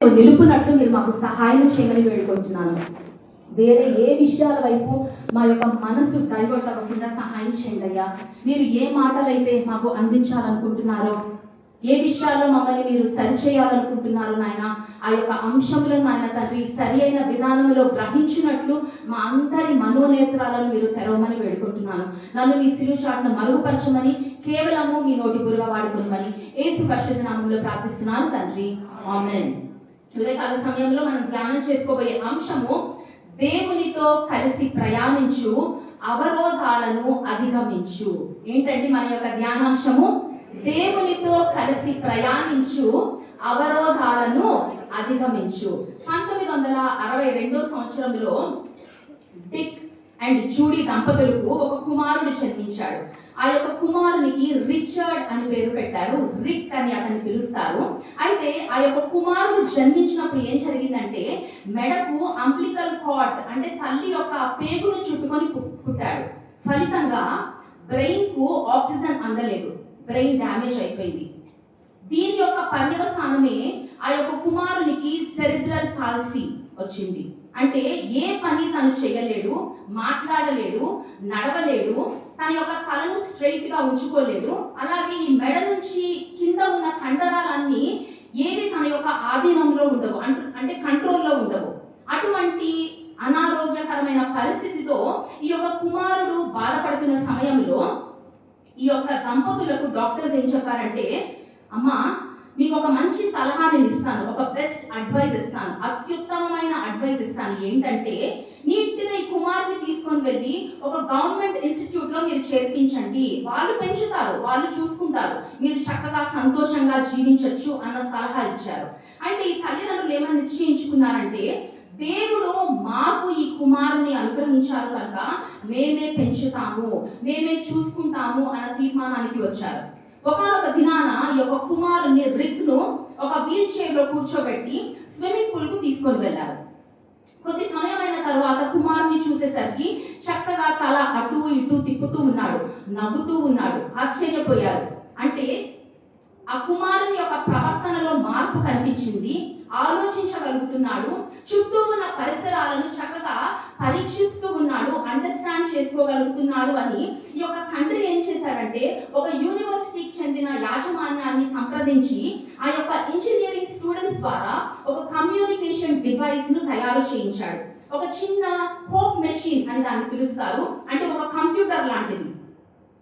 నిలుపునట్లు మీరు మాకు సహాయం చేయమని వేడుకుంటున్నాను. వేరే ఏ విషయాల వైపు మా యొక్క మనసు డైవర్ట్ అవ్వకుండా సహాయం చేయండి అయ్యా. మీరు ఏ మాటలైతే మాకు అందించాలనుకుంటున్నారో, ఏ విషయాల్లో మమ్మల్ని మీరు సరిచేయాలనుకుంటున్నారో నాయన, ఆ యొక్క అంశములను నాయన తండ్రి సరి అయిన విధానంలో గ్రహించినట్లు మా అందరి మనోనేత్రాలను మీరు తెరవమని వేడుకుంటున్నాను. నన్ను మీ సిలువ చాటును మరుగుపరచమని, కేవలము మీ నోటి బుర్రగా వాడుకోమని యేసు పరిశుద్ధ నామములో ప్రార్థిస్తున్నాను తండ్రి, ఆమేన్. ఉదయకాల సమయంలో మనం ధ్యానం చేసుకోబోయే అంశము దేవునితో కలిసి ప్రయాణించు, అవరోధాలను అధిగమించు. ఏంటంటే మన యొక్క ధ్యానాంశము దేవునితో కలిసి ప్రయాణించు, అవరోధాలను అధిగమించు. 1962 సంవత్సరంలో డిక్ అండ్ జూడీ దంపతులకు ఒక కుమారుడు జన్మించాడు. ఆ యొక్క కుమారునికి రిచర్డ్ అని పేరు పెట్టారు. రిక్ అని అతన్ని పిలుస్తారు. అయితే ఆ యొక్క కుమారుడు జన్మించినప్పుడు ఏం జరిగిందంటే, మెడకు అంబ్లికల్ కార్డ్ అంటే తల్లి యొక్క పేగును చుట్టుకొని పుట్టాడు. ఫలితంగా బ్రెయిన్ కు ఆక్సిజన్ అందలేదు, బ్రెయిన్ డ్యామేజ్ అయిపోయింది. దీని యొక్క పర్యవసానమే ఆ యొక్క కుమారునికి సెరిబ్రల్ పాల్సీ వచ్చింది. అంటే ఏ పని తను చేయలేడు, మాట్లాడలేడు, నడవలేడు, తన యొక్క తలను స్ట్రైట్ గా ఉంచుకోలేడు. అలాగే ఈ మెడ నుంచి కింద ఉన్న కండరాలన్నీ ఏవి తన యొక్క ఆధీనంలో ఉండవు, అంటే కంట్రోల్లో ఉండవు. అటువంటి అనారోగ్యకరమైన పరిస్థితితో ఈ యొక్క కుమారుడు బాధపడుతున్న సమయంలో ఈ యొక్క దంపతులకు డాక్టర్స్ ఏం చెప్పారంటే, అమ్మా మీకు ఒక మంచి సలహా నేను ఇస్తాను, ఒక బెస్ట్ అడ్వైజ్ ఇస్తాను, అత్యుత్తమమైన అడ్వైజ్ ఇస్తాను. ఏంటంటే, నీట్గా ఈ కుమారుని తీసుకొని వెళ్ళి ఒక గవర్నమెంట్ ఇన్స్టిట్యూట్ లో మీరు చేర్పించండి, వాళ్ళు పెంచుతారు, వాళ్ళు చూసుకుంటారు, మీరు చక్కగా సంతోషంగా జీవించవచ్చు అన్న సలహా ఇచ్చారు. అయితే ఈ తల్లిదండ్రులు ఏమని నిశ్చయించుకున్నారంటే, దేవుడు మాకు ఈ కుమారుని అనుగ్రహించారు కనుక మేమే పెంచుతాము, మేమే చూసుకుంటాము అన్న తీర్మానానికి వచ్చారు. ఒకనొక దినాన ఈ యొక్క కుమారుని రిక్ను ఒక వీల్ చైర్ లో కూర్చోబెట్టి స్విమ్మింగ్ పూల్ కు తీసుకొని వెళ్ళారు. కొద్ది సమయమైన తర్వాత కుమారుని చూసేసరికి చక్కగా తల అటు ఇటు తిప్పుతూ ఉన్నాడు, నవ్వుతూ ఉన్నాడు. ఆశ్చర్యపోయారు. అంటే ఆ కుమారుని యొక్క ప్రవర్తనలో మార్పు కనిపించింది, ఆలోచించగలుగుతున్నాడు, చుట్టూ ఉన్న పరిసరాలను చక్కగా పరీక్షిస్తూ ఉన్నాడు, అండర్స్టాండ్ చేసుకోగలుగుతున్నాడు అని ఈ యొక్క తండ్రి ఏం చేశాడంటే, ఒక యూనివర్సిటీకి చెందిన యాజమాన్యాన్ని సంప్రదించి ఆ యొక్క ఇంజనీరింగ్ స్టూడెంట్స్ ద్వారా ఒక కమ్యూనికేషన్ డివైస్ ను తయారు చేయించాడు. ఒక చిన్న హోప్ మెషిన్ అని దాన్ని పిలుస్తారు, అంటే ఒక కంప్యూటర్ లాంటిది.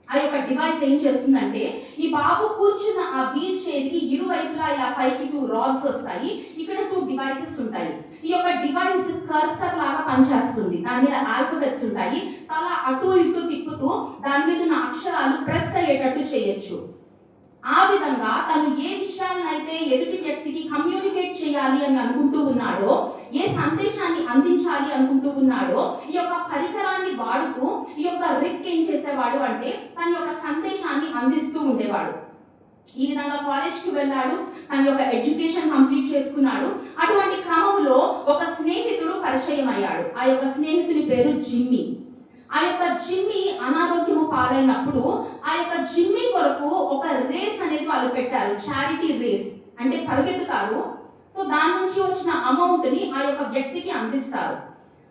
ఆ యొక్క డివైస్ ఏం చేస్తుందంటే, ఈ బాబు కూర్చున్న ఆ వీల్ చైర్ కి ఇరువైపులా ఇలా పైకి 2 రాడ్స్ వస్తాయి, ఇక్కడ 2 డివైసెస్ ఉంటాయి. ఈ యొక్క డివైస్ కర్సర్ లాగా పనిచేస్తుంది, దాని మీద ఆల్ఫబెట్స్ ఉంటాయి. తల అటు ఇటు తిప్పుతూ దాని మీద ఉన్న అక్షరాలు ప్రెస్ అయ్యేటట్టు చేయొచ్చు. ఆ విధంగా తను ఏ విషయాలనైతే ఎదుటి వ్యక్తికి కమ్యూనికేట్ చేయాలి అని అనుకుంటూ ఉన్నాడో, ఏ సందేశాన్ని అందించాలి అనుకుంటూ ఉన్నాడో, ఈ యొక్క పరికరాన్ని వాడుతూ ఈ యొక్క రిక్ ఏం చేసేవాడు అంటే తన యొక్క సందేశాన్ని అందిస్తూ ఉండేవాడు. ఈ విధంగా కాలేజ్కి వెళ్ళాడు, తన యొక్క ఎడ్యుకేషన్ కంప్లీట్ చేసుకున్నాడు. అటువంటి క్రమంలో ఒక స్నేహితుడు పరిచయం అయ్యాడు. ఆ యొక్క స్నేహితుని పేరు జిమ్మీ. ఆ యొక్క జిమ్మీ అనారోగ్యము పాలైనప్పుడు ఆ యొక్క జిమ్మీ కొరకు ఒక రేస్ అనేది వాళ్ళు పెట్టారు, చారిటీ రేస్, అంటే పరుగెత్తుతారు. సో దాని నుంచి వచ్చిన అమౌంట్ ని ఆ యొక్క వ్యక్తికి అందిస్తారు.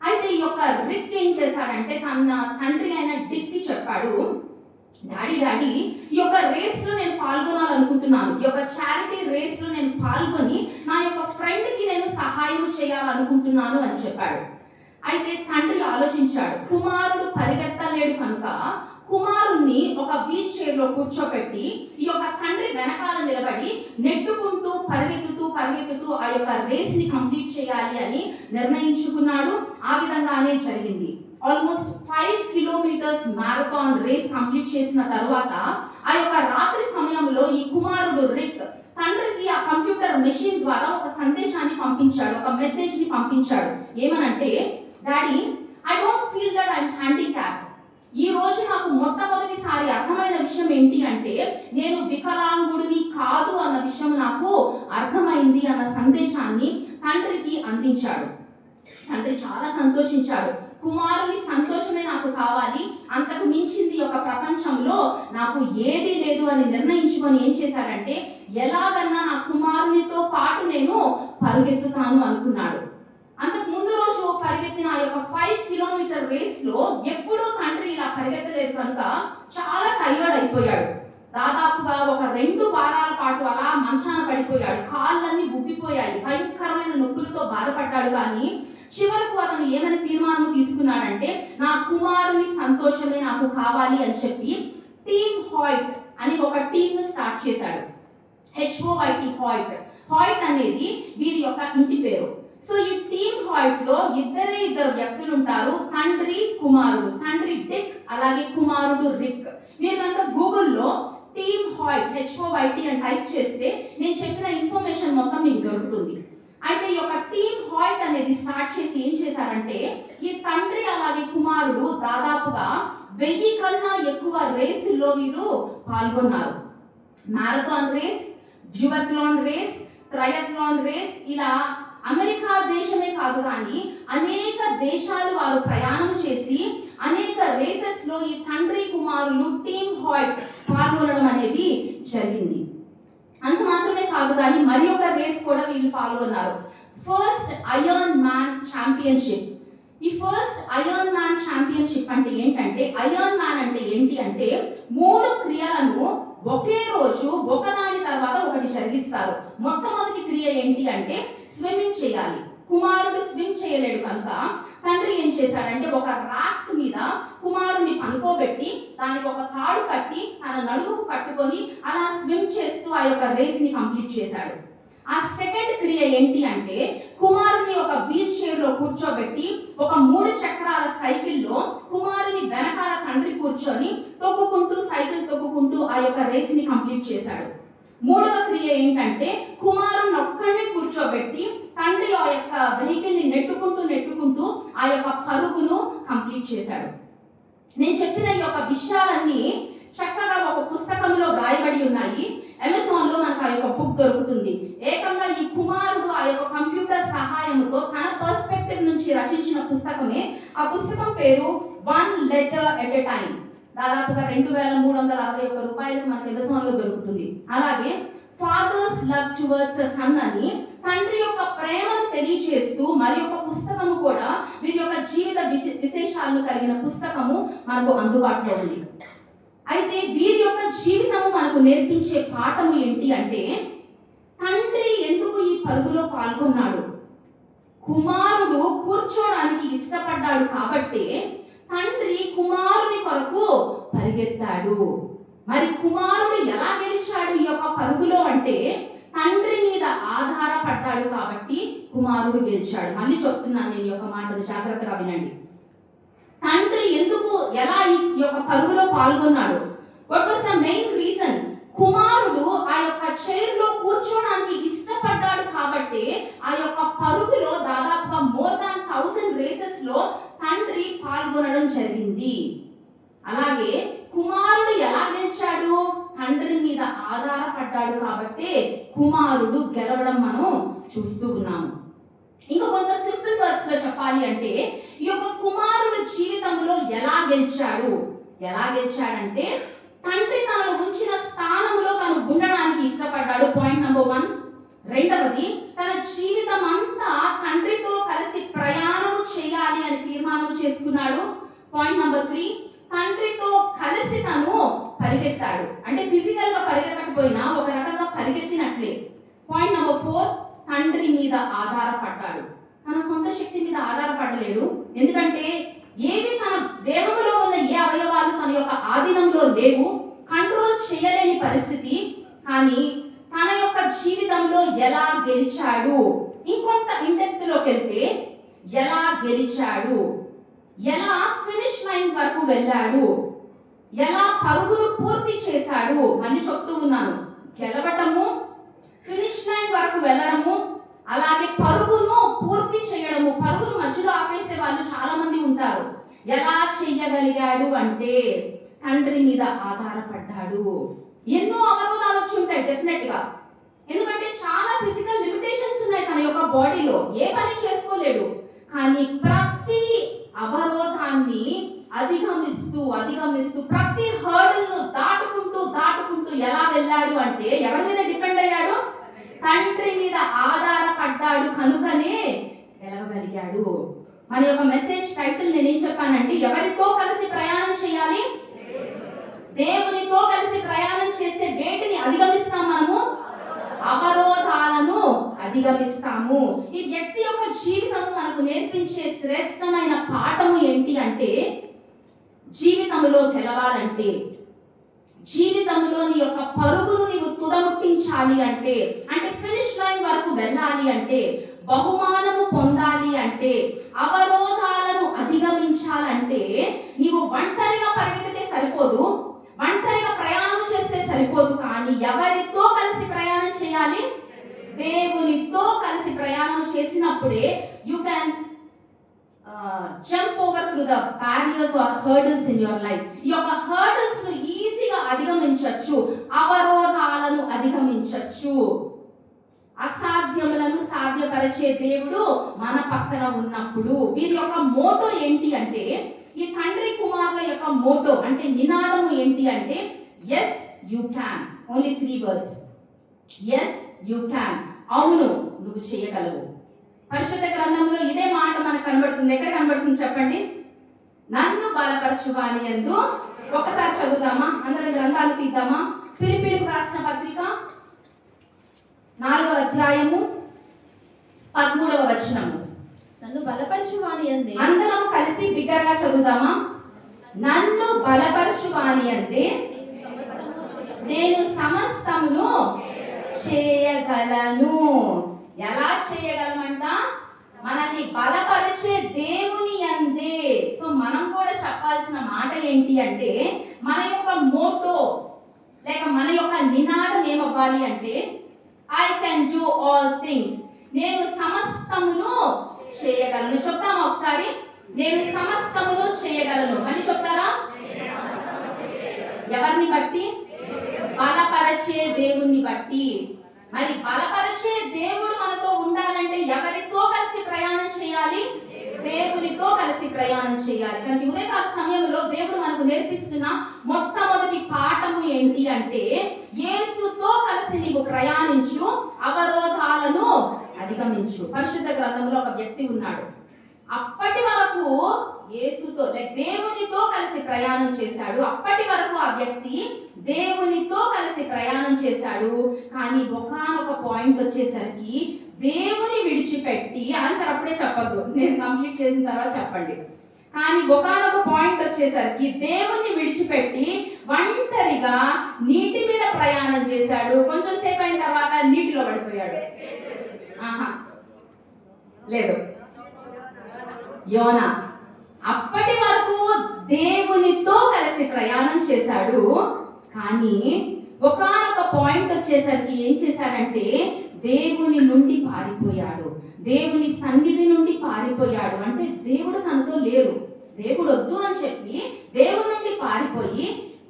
అయితే ఈ యొక్క రిక్ ఏం చేశాడంటే, తన తండ్రి అయిన డిక్ కి చెప్పాడు, డాడీ ఈ యొక్క రేస్ లో నేను పాల్గొనాలనుకుంటున్నాను, ఈ యొక్క చారిటీ రేస్ లో నేను పాల్గొని నా యొక్క ఫ్రెండ్ కి నేను సహాయం చేయాలనుకుంటున్నాను అని చెప్పాడు. అయితే తండ్రి ఆలోచించాడు, కుమారుడు పరిగెత్తలేడు కనుక కుమారుణ్ణి ఒక వీల్ చైర్ లో కూర్చోబెట్టి ఈ యొక్క తండ్రి వెనకాల నిలబడి నెట్టుకుంటూ పరిగెత్తుతూ ఆ యొక్క రేస్ ని కంప్లీట్ చేయాలి అని నిర్ణయించుకున్నాడు. ఆ విధంగానే జరిగింది. Almost 5 kilometres marathon race complete చేసిన తర్వాత ఆ యొక్క రాత్రి సమయంలో ఈ కుమారుడు రిక్ తండ్రికి ఆ కంప్యూటర్ మెషిన్ ద్వారా ఒక సందేశాన్ని పంపించాడు, ఒక మెసేజ్ ని పంపించాడు. ఏమనంటే, daddy I don't feel that I'm handicap. ఈ రోజు నాకు మొట్టమొదటిసారి అర్థమైన విషయం ఏంటి అంటే, నేను వికలాంగుడిని కాదు అన్న విషయం నాకు అర్థమైంది అన్న సందేశాన్ని తండ్రికి అందించాడు. తండ్రి చాలా సంతోషించాడు. కుమారుని సంతోషమే నాకు కావాలి, అంతకు మించింది ఈ యొక్క ప్రపంచంలో నాకు ఏదీ లేదు అని నిర్ణయించుకొని ఏం చేశాడంటే ఎలాగన్నా నా కుమారునితో పాటు నేను పరుగెత్తుతాను అనుకున్నాడు. అంతకు ముందు రోజు పరిగెత్తిన ఆ యొక్క 5 కిలోమీటర్ రేస్ లో ఎప్పుడూ తండ్రి ఇలా పరిగెత్తలేదు కనుక చాలా టైర్డ్ అయిపోయాడు. దాదాపుగా ఒక 2 వారాల పాటు అలా మంచాన పడిపోయాడు. కాళ్ళన్నీ ఉబ్బిపోయాయి, భయంకరమైన నొప్పులతో బాధపడ్డాడు. కానీ చివరకు అతను ఏమని తీర్మానం తీసుకున్నాడంటే నా కుమారుని సంతోషమే నాకు కావాలి అని చెప్పి టీమ్ హాయిట్ అని ఒక టీమ్ స్టార్ట్ చేశాడు. HOYT హాయిట్ అనేది వీరి యొక్క ఇంటి పేరు. సో ఈ టీమ్ హాయిట్ లో ఇద్దరు వ్యక్తులు ఉంటారు, తండ్రి కుమారుడు. తండ్రి డిక్, అలాగే కుమారుడు రిక్. మీరు కనుక గూగుల్లో టీమ్ హాయిట్ HOYT అని టైప్ చేస్తే నేను చెప్పిన ఇన్ఫర్మేషన్ మొత్తం మీకు దొరుకుతుంది. అయితే ఈ యొక్క టీమ్ హాయిట్ అనేది స్టార్ట్ చేసి ఏం చేశారంటే ఈ తండ్రి అలాగే కుమారుడు దాదాపుగా 1000 కన్నా ఎక్కువ రేసుల్లో వీరు పాల్గొన్నారు. Marathon race, duathlon race, triathlon race, ఇలా అమెరికా దేశమే కాదు కానీ అనేక దేశాలు వారు ప్రయాణం చేసి అనేక రేసెస్ లో ఈ తండ్రి కుమారులు టీమ్ హాయిట్ పాల్గొనడం అనేది జరిగింది. అంత మాత్రమే కాదు కానీ మరి ఒక రేస్ కూడా వీళ్ళు పాల్గొన్నారు, ఫస్ట్ ఐరన్ మ్యాన్ ఛాంపియన్షిప్. ఈ ఫస్ట్ ఐరన్ మ్యాన్ ఛాంపియన్షిప్ అంటే ఏంటంటే, ఐరన్ మ్యాన్ అంటే ఏంటి అంటే 3 క్రియలను ఒకే రోజు ఒకదాని తర్వాత ఒకటి జరిగిస్తారు. మొట్టమొదటి క్రియ ఏంటి అంటే స్విమ్మింగ్ చేయాలి. కుమారుడు స్విమ్ చేయలేడు కనుక తండ్రి ఏం చేశాడంటే ఒక రాఫ్ట్ మీద కుమారుడిని పనుకోబెట్టి దానికి ఒక తాడు కట్టి తన నడుముకు కట్టుకొని అలా స్విమ్ చేస్తూ ఆ యొక్క రేస్ ని కంప్లీట్ చేశాడు. ఆ సెకండ్ క్రియ ఏంటి అంటే కుమారుని ఒక వీల్ చైర్ లో కూర్చోబెట్టి ఒక 3 చక్రాల సైకిల్లో కుమారుని వెనకాల తండ్రి కూర్చొని సైకిల్ తొక్కుకుంటూ ఆ యొక్క రేస్ ని కంప్లీట్ చేశాడు. మూడవ క్రియ ఏంటంటే కుమారుని ఒక్కడిని కూర్చోబెట్టి తండ్రి ఆ యొక్క వెహికల్ ని నెట్టుకుంటూ ఆ యొక్క పరుగును కంప్లీట్ చేశాడు. నేను చెప్పిన ఈ యొక్క విషయాలన్నీ చక్కగా ఒక పుస్తకంలో రాయబడి ఉన్నాయి. అమెజాన్ లో మనకు ఆ యొక్క బుక్ దొరుకుతుంది. ఏకంగా ఈ కుమారుడు ఆ యొక్క కంప్యూటర్ సహాయంతో తన పర్స్పెక్టివ్ నుంచి రచించిన పుస్తకమే. ఆ పుస్తకం పేరు 1 letter at a time. దాదాపుగా 2361 రూపాయలకు మనకు అమెజాన్ లో దొరుకుతుంది. అలాగే ఫాదర్స్ లవ్ టువర్డ్స్ సన్ అని తండ్రి యొక్క ప్రేమను తెలియజేస్తూ మరి ఒక పుస్తకము కూడా వీరి యొక్క జీవిత విశేషాలను కలిగిన పుస్తకము మనకు అందుబాటులో ఉంది. అయితే వీరి యొక్క జీవితము మనకు నేర్పించే పాఠము ఏంటి అంటే తండ్రి ఎందుకు ఈ పరుగులో పాల్గొన్నాడు? కుమారుడు కూర్చోడానికి ఇష్టపడ్డాడు కాబట్టి తండ్రి కుమారుని కొరకు పరిగెత్తాడు. మరి కుమారుడు ఎలా గెలిచాడు ఈ యొక్క పరుగులో అంటే తండ్రి మీద ఆధారపడ్డాడు కాబట్టి కుమారుడు గెలిచాడు. మళ్ళీ చెప్తున్నాను నేను ఈ యొక్క మాటను జాగ్రత్తగా వినండి. తండ్రి ఎందుకు ఎలా ఈ యొక్క పరుగులో పాల్గొన్నాడు? What was the main reason? కుమారుడు ఆ యొక్క చైర్ లో కూర్చోడానికి ఇష్టపడ్డాడు కాబట్టి ఆ యొక్క పరుగులో దాదాపుగా మోర్ దాన్ 1000 రేసెస్ లో తండ్రి పాల్గొనడం జరిగింది. అలాగే కుమారుడు ఎలా గెలిచాడు? తండ్రి మీద ఆధారపడ్డాడు కాబట్టి కుమారుడు గెలవడం మనం చూస్తూ ఉన్నాము. ఇంకా కొంత సింపుల్ వర్డ్స్ లో చెప్పాలి అంటే ఈ యొక్క కుమారుడు జీవితంలో ఎలా గెలిచాడంటే తండ్రి తనను ఉంచిన స్థానంలో తను ఉండడానికి ఇష్టపడ్డాడు. Point number 1. రెండవది, తన జీవితం అంతా తండ్రితో కలిసి ప్రయాణము చేయాలి అని తీర్మానం చేసుకున్నాడు. పాయింట్ నెంబర్ 3, తండ్రితో కలిసి తను పరిగెత్తాడు. అంటే ఫిజికల్ గా పరిగెత్తకపోయినా ఒక రకంగా పరిగెత్తినట్లే. పాయింట్ నెంబర్ 4, తండ్రి మీద ఆధారపడ్డాడు. తన సొంత శక్తి మీద ఆధారపడలేడు. ఎందుకంటే ఏవి తన దేహంలో ఉన్న ఏ అవయవాలు తన యొక్క ఆధీనంలో లేవు, కంట్రోల్ చేయలేని పరిస్థితి. కానీ తన యొక్క జీవితంలో ఎలా గెలిచాడు? ఇంకొంత ఇండెప్త్ లోకి వెళ్తే ఎలా గెలిచాడు, ఎలా ఫినిష్ లైన్ వరకు వెళ్ళాడు, ఎలా పరుగును పూర్తి చేశాడు. మళ్ళీ చెప్తూ ఉన్నాను, గెలవటము, ఫినిష్ లైన్ వరకు వెళ్ళడము, అలాగే పరుగును పూర్తి చేయడము. పరుగును మధ్యలో ఆపేసే వాళ్ళు చాలా మంది ఉంటారు. ఎలా చెయ్యగలిగాడు అంటే తండ్రి మీద ఆధారపడ్డాడు. ఎన్నో అవరోధాలు వచ్చి ఉంటాయి డెఫినెట్ గా. ఎందుకంటే చాలా ఫిజికల్ లిమిటేషన్స్ ఉన్నాయి తన యొక్క బాడీలో, ఏ పని చేసుకోలేడు. కానీ ప్రతి అవరోధాన్ని అధిగమిస్తూ ప్రతి హర్డల్ను దాటుకుంటూ ఎలా వెళ్ళాడు అంటే ఎవరి మీద డిపెండ్ అయ్యాడు? తండ్రి మీద ఆధారపడ్డాడు కనుకనే గెలవగలిగాడు. మన యొక్క మెసేజ్ టైటిల్ నేనేం చెప్పానంటే, ఎవరితో కలిసి ప్రయాణం చేయాలి? దేవునితో కలిసి ప్రయాణం చేస్తే వేటిని అధిగమిస్తాం? మనము అవరోధాలను అధిగమిస్తాము. ఈ వ్యక్తి యొక్క జీవితం మనకు నేర్పించే శ్రేష్టమైన పాఠము ఏంటి అంటే, జీవితంలో గెలవాలంటే, జీవితంలో నీ యొక్క పరుగును నీవు తుదముట్టించాలి అంటే ఫినిష్ లైన్ వరకు వెళ్ళాలి అంటే, బహుమానము పొందాలి అంటే, అవరోధాలను అధిగమించాలంటే నీవు ఒంటరిగా పరిగెత్తితే సరిపోదు, ఒంటరిగా ప్రయాణం చేస్తే సరిపోదు. కానీ ఎవరితో కలిసి ప్రయాణం చేయాలి? దేవునితో కలిసి ప్రయాణం చేసినప్పుడే you can jump over through the barriers or hurdles in your life. ఈ యొక్క హర్డల్స్ ను ఈజీగా అధిగమించవచ్చు, అవరోధాలను అధిగమించవచ్చు. అసాధ్యములను సాధ్యపరిచే దేవుడు మన పక్కన ఉన్నప్పుడు. వీరి యొక్క మోటో ఏంటి అంటే, ఈ తండ్రి కుమారుల యొక్క మోటో అంటే నినాదము ఏంటి అంటే, yes you can. Only 3 words. Yes you can. అవును, నువ్వు చేయగలవు. పరిశుద్ధ గ్రంథంలో ఇదే మాట మనకు కనబడుతుంది. ఎక్కడ కనబడుతుంది చెప్పండి? నన్ను బలపరచువాని యందు. ఒకసారి చదువుతామా? అందరం గ్రంథాలు తీద్దామా? ఫిలిప్పీలకు రాసిన పత్రిక 4వ అధ్యాయము 13వ వచనము. నన్ను బలపరచువాని యందే. అందరం కలిసి బిగ్గరగా చదువుదామా? నన్ను బలపరచువాని యందే నేను సమస్తమును చేయగలను. ఎలా చేయగలమంట? మనల్ని బలపరిచే దేవుని యందే. సో మనం కూడా చెప్పాల్సిన మాట ఏంటి అంటే, మన యొక్క మోటో లేక మన యొక్క నినాదం ఏమవ్వాలి అంటే, I can do all things. నేను సమస్తమును చేయగలను. చెప్తామా ఒకసారి? నేను సమస్తమును చేయగలను అని చెప్తారా? ఎవరిని బట్టి? బలపరిచే దేవుణ్ణి బట్టి. మరి బలపరిచే దేవుడు మనతో ఉండాలంటే ఎవరితో కలిసి ప్రయాణం చేయాలి? దేవునితో కలిసి ప్రయాణం చేయాలి. కానీ ఉదయకాల సమయంలో దేవుడు మనకు నేర్పిస్తున్న మొట్టమొదటి పాఠము ఏంటి అంటే, యేసుతో కలిసి నీవు ప్రయాణించు, అవరోధాలను అధిగమించు. పరిశుద్ధ గ్రంథంలో ఒక వ్యక్తి ఉన్నాడు. అప్పటి వరకు యేసుతో దేవునితో కలిసి ప్రయాణం చేశాడు. అప్పటి వరకు ఆ వ్యక్తి దేవునితో కలిసి ప్రయాణం చేశాడు. కానీ ఒకానొక పాయింట్ వచ్చేసరికి దేవుని విడిచిపెట్టి, ఆన్సర్ అప్పుడే చెప్పొద్దు, నేను కంప్లీట్ చేసిన తర్వాత చెప్పండి. కానీ ఒకానొక పాయింట్ వచ్చేసరికి దేవుని విడిచిపెట్టి ఒంటరిగా నీటి మీద ప్రయాణం చేశాడు. కొంచెం సేపు అయిన తర్వాత నీటిలో పడిపోయాడు. లేదు, యోనా. అప్పటి వరకు దేవునితో కలిసి ప్రయాణం చేశాడు. కానీ ఒకానొక పాయింట్ వచ్చేసరికి ఏం చేశాడంటే, దేవుని నుండి పారిపోయాడు, దేవుని సన్నిధి నుండి పారిపోయాడు. అంటే దేవుడు తనతో లేరు, దేవుడు వద్దు అని చెప్పి దేవుని నుండి పారిపోయి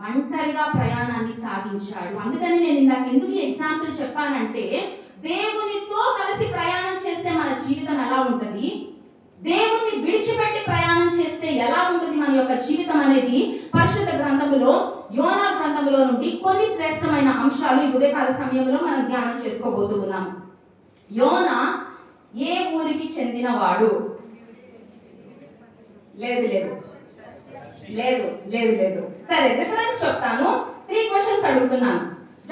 ఒంటరిగా ప్రయాణాన్ని సాగించాడు. అందుకని నేను ఇందాక ఎందుకు ఈ ఎగ్జాంపుల్ చెప్పానంటే, దేవునితో కలిసి ప్రయాణం చేస్తే మన జీవితం ఎలా ఉంటుంది, దేవుని విడిచిపెట్టి ప్రయాణం చేస్తే ఎలా ఉంటుంది మన యొక్క జీవితం అనేది పరిశుద్ధ గ్రంథములో, యోనా గ్రంథములో నుండి కొన్ని శ్రేష్టమైన అంశాలు ఈ ఉదయకాల సమయంలో మనం ధ్యానం చేసుకోబోతూ ఉన్నాం. యోనా ఏ ఊరికి చెందినవాడు? లేదు లేదు లేదు లేదు లేదు సరే, రిఫరెన్స్ చెప్తాను. 3 questions అడుగుతున్నాను,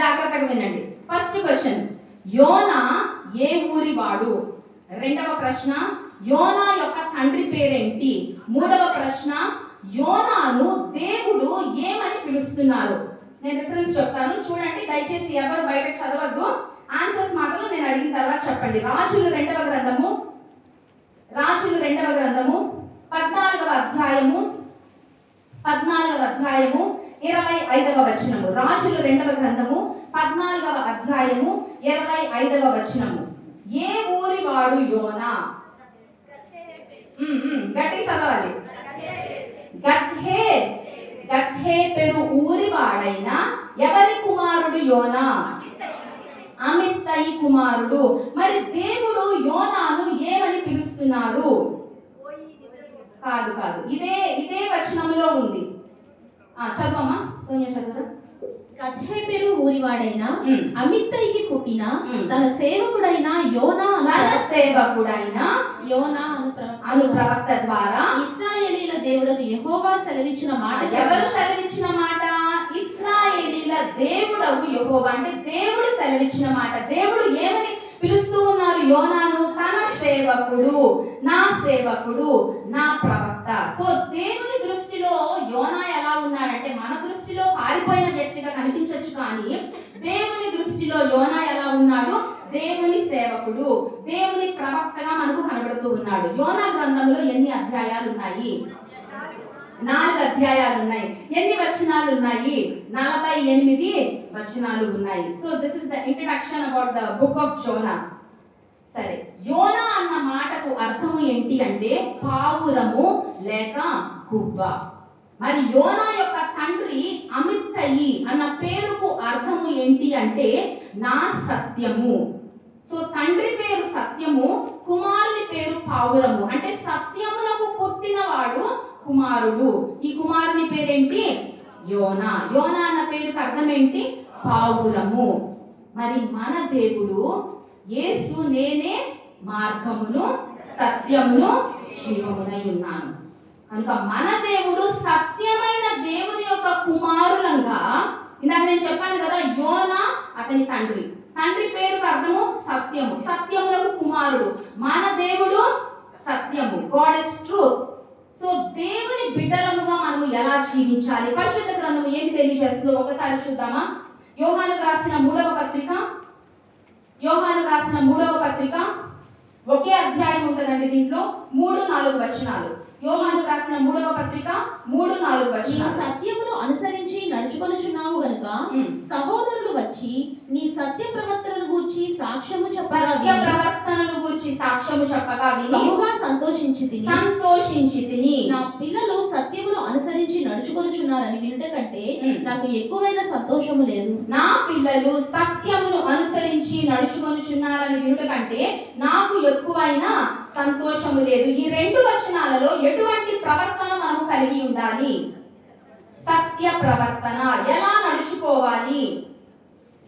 జాగ్రత్తగా వినండి. ఫస్ట్ క్వశ్చన్, యోనా ఏ ఊరి వాడు? రెండవ ప్రశ్న, యోనా యొక్క తండ్రి పేరేంటి? మూడవ ప్రశ్న, యోనాను దేవుడు ఏమని పిలుస్తున్నారు? నేను రిఫరెన్స్ చెప్తాను, చూడండి. దయచేసి ఎవరు బయట చదవద్దు, ఆన్సర్స్ మాత్రం నేను అడిగిన తర్వాత చెప్పండి. రాజులు రెండవ గ్రంథము 14వ అధ్యాయము 25వ వచనము. రాజులు రెండవ గ్రంథము 14వ అధ్యాయము 25వ వచనము. ఏ ఊరి వాడు యోనా? గట్టి చదవాలి. గత్హే పేరు ఊరి వాడైన ఎవరి కుమారుడు యోనా? అమిత్తయి కుమారుడు. మరి దేవుడు యోనాను ఏమని పిలుస్తున్నారు? కాదు కాదు, ఇదే వచనంలో ఉంది. చదవమ్మా సోనియా, చదువురా. కథేపెరు ఊరివాడైన ఉమ్. అమిత్తయికి పుట్టిన ఉమ్. తన సేవకుడైన యోనా తన సేవకుడైన అను ప్రవక్త ద్వారా ఇశ్రాయేలీల దేవుడకు యెహోవా సెలవిచ్చిన మాట ఎవరు సెలవిచ్చిన మాట? ఇశ్రాయేలీల దేవుడవు యెహోవా. అంటే దేవుడు సెలవిచ్చిన మాట. దేవుడు ఏమని పిలుస్తూ ఉన్నారు యోనాను? తన సేవకుడు, నా సేవకుడు, నా ప్రవక్త. సో దేవుని దృష్టిలో యోనా ఎలా ఉన్నాడంటే, మన దృష్టిలో పారిపోయిన వ్యక్తిగా కనిపించవచ్చు, కానీ దేవుని దృష్టిలో యోనా ఎలా ఉన్నాడు? దేవుని సేవకుడు, దేవుని ప్రవక్తగా మనకు కనబడుతూ ఉన్నాడు. యోనా గ్రంథంలో ఎన్ని అధ్యాయాలు ఉన్నాయి? 4 అధ్యాయాలు ఉన్నాయి. ఎన్ని వచనాలు ఉన్నాయి? 48 వచనాలు ఉన్నాయి. So this is the introduction about the book of Zona. సరే, యోనా అన్న మాటకు అర్థము ఏంటి అంటే పావురము లేక గువ్వ. మరి యోనా యొక్క తండ్రి అమిత్తయి అన్న పేరుకు అర్థము ఏంటి అంటే నా సత్యము. సో తండ్రి పేరు సత్యము, కుమారుని పేరు పావురము. అంటే సత్యమునకు పుట్టినవాడు కుమారుడు. ఈ కుమారుని పేరేంటి? యోనా. యోనా అన్న పేరుకి అర్థం ఏంటి? పావురము. మరి మన దేవుడు యేసు, నేనే మార్గమును సత్యమును జీవమునై ఉన్నాను. కనుక మన దేవుడు సత్యమైన దేవుని యొక్క కుమారులంగా, ఇందాక నేను చెప్పాను కదా, యోనా అతని తండ్రి. తండ్రి పేరుకు అర్థము సత్యము, సత్యములకు కుమారుడు. మన దేవుడు సత్యము, గాడ్ ఇస్ ట్రూత్. సో దేవుని బిడ్డలముగా మనము ఎలా జీవించాలి? పరిశుద్ధ గ్రంథము ఏమి తెలియజేస్తుందో ఒకసారి చూద్దామా? యోహాను రాసిన 3వ పత్రిక, యోహాను రాసిన 3వ పత్రిక, ఒకే అధ్యాయం ఉంటుందండి దీంట్లో, 3-4 వచనాలు. యోహాను రాసిన 3వ పత్రిక 3-4 వచనాలు. సత్యమును అనుసరించి నడుచుకొనుచున్నావు గనుక సహోదరులు వచ్చి నీ సత్య ప్రవర్తనను గూర్చి సాక్ష్యము చెప్పగా విని బహుగా సంతోషించి తిని నా పిల్లలు సత్యమును అనుసరించి నడుచుకొనుచున్నారని వినుట కంటే నాకు ఎక్కువైన సంతోషము లేదు. నా పిల్లలు సత్యమును అనుసరించి నడుచుకొనుచున్నారని వినుట కంటే నాకు ఎక్కువైన సంతోషము లేదు. ఈ 2 వచనాలలో ఎటువంటి ప్రవర్తన మనము కలిగి ఉండాలి? సత్య ప్రవర్తన. ఎలా నడుచుకోవాలి?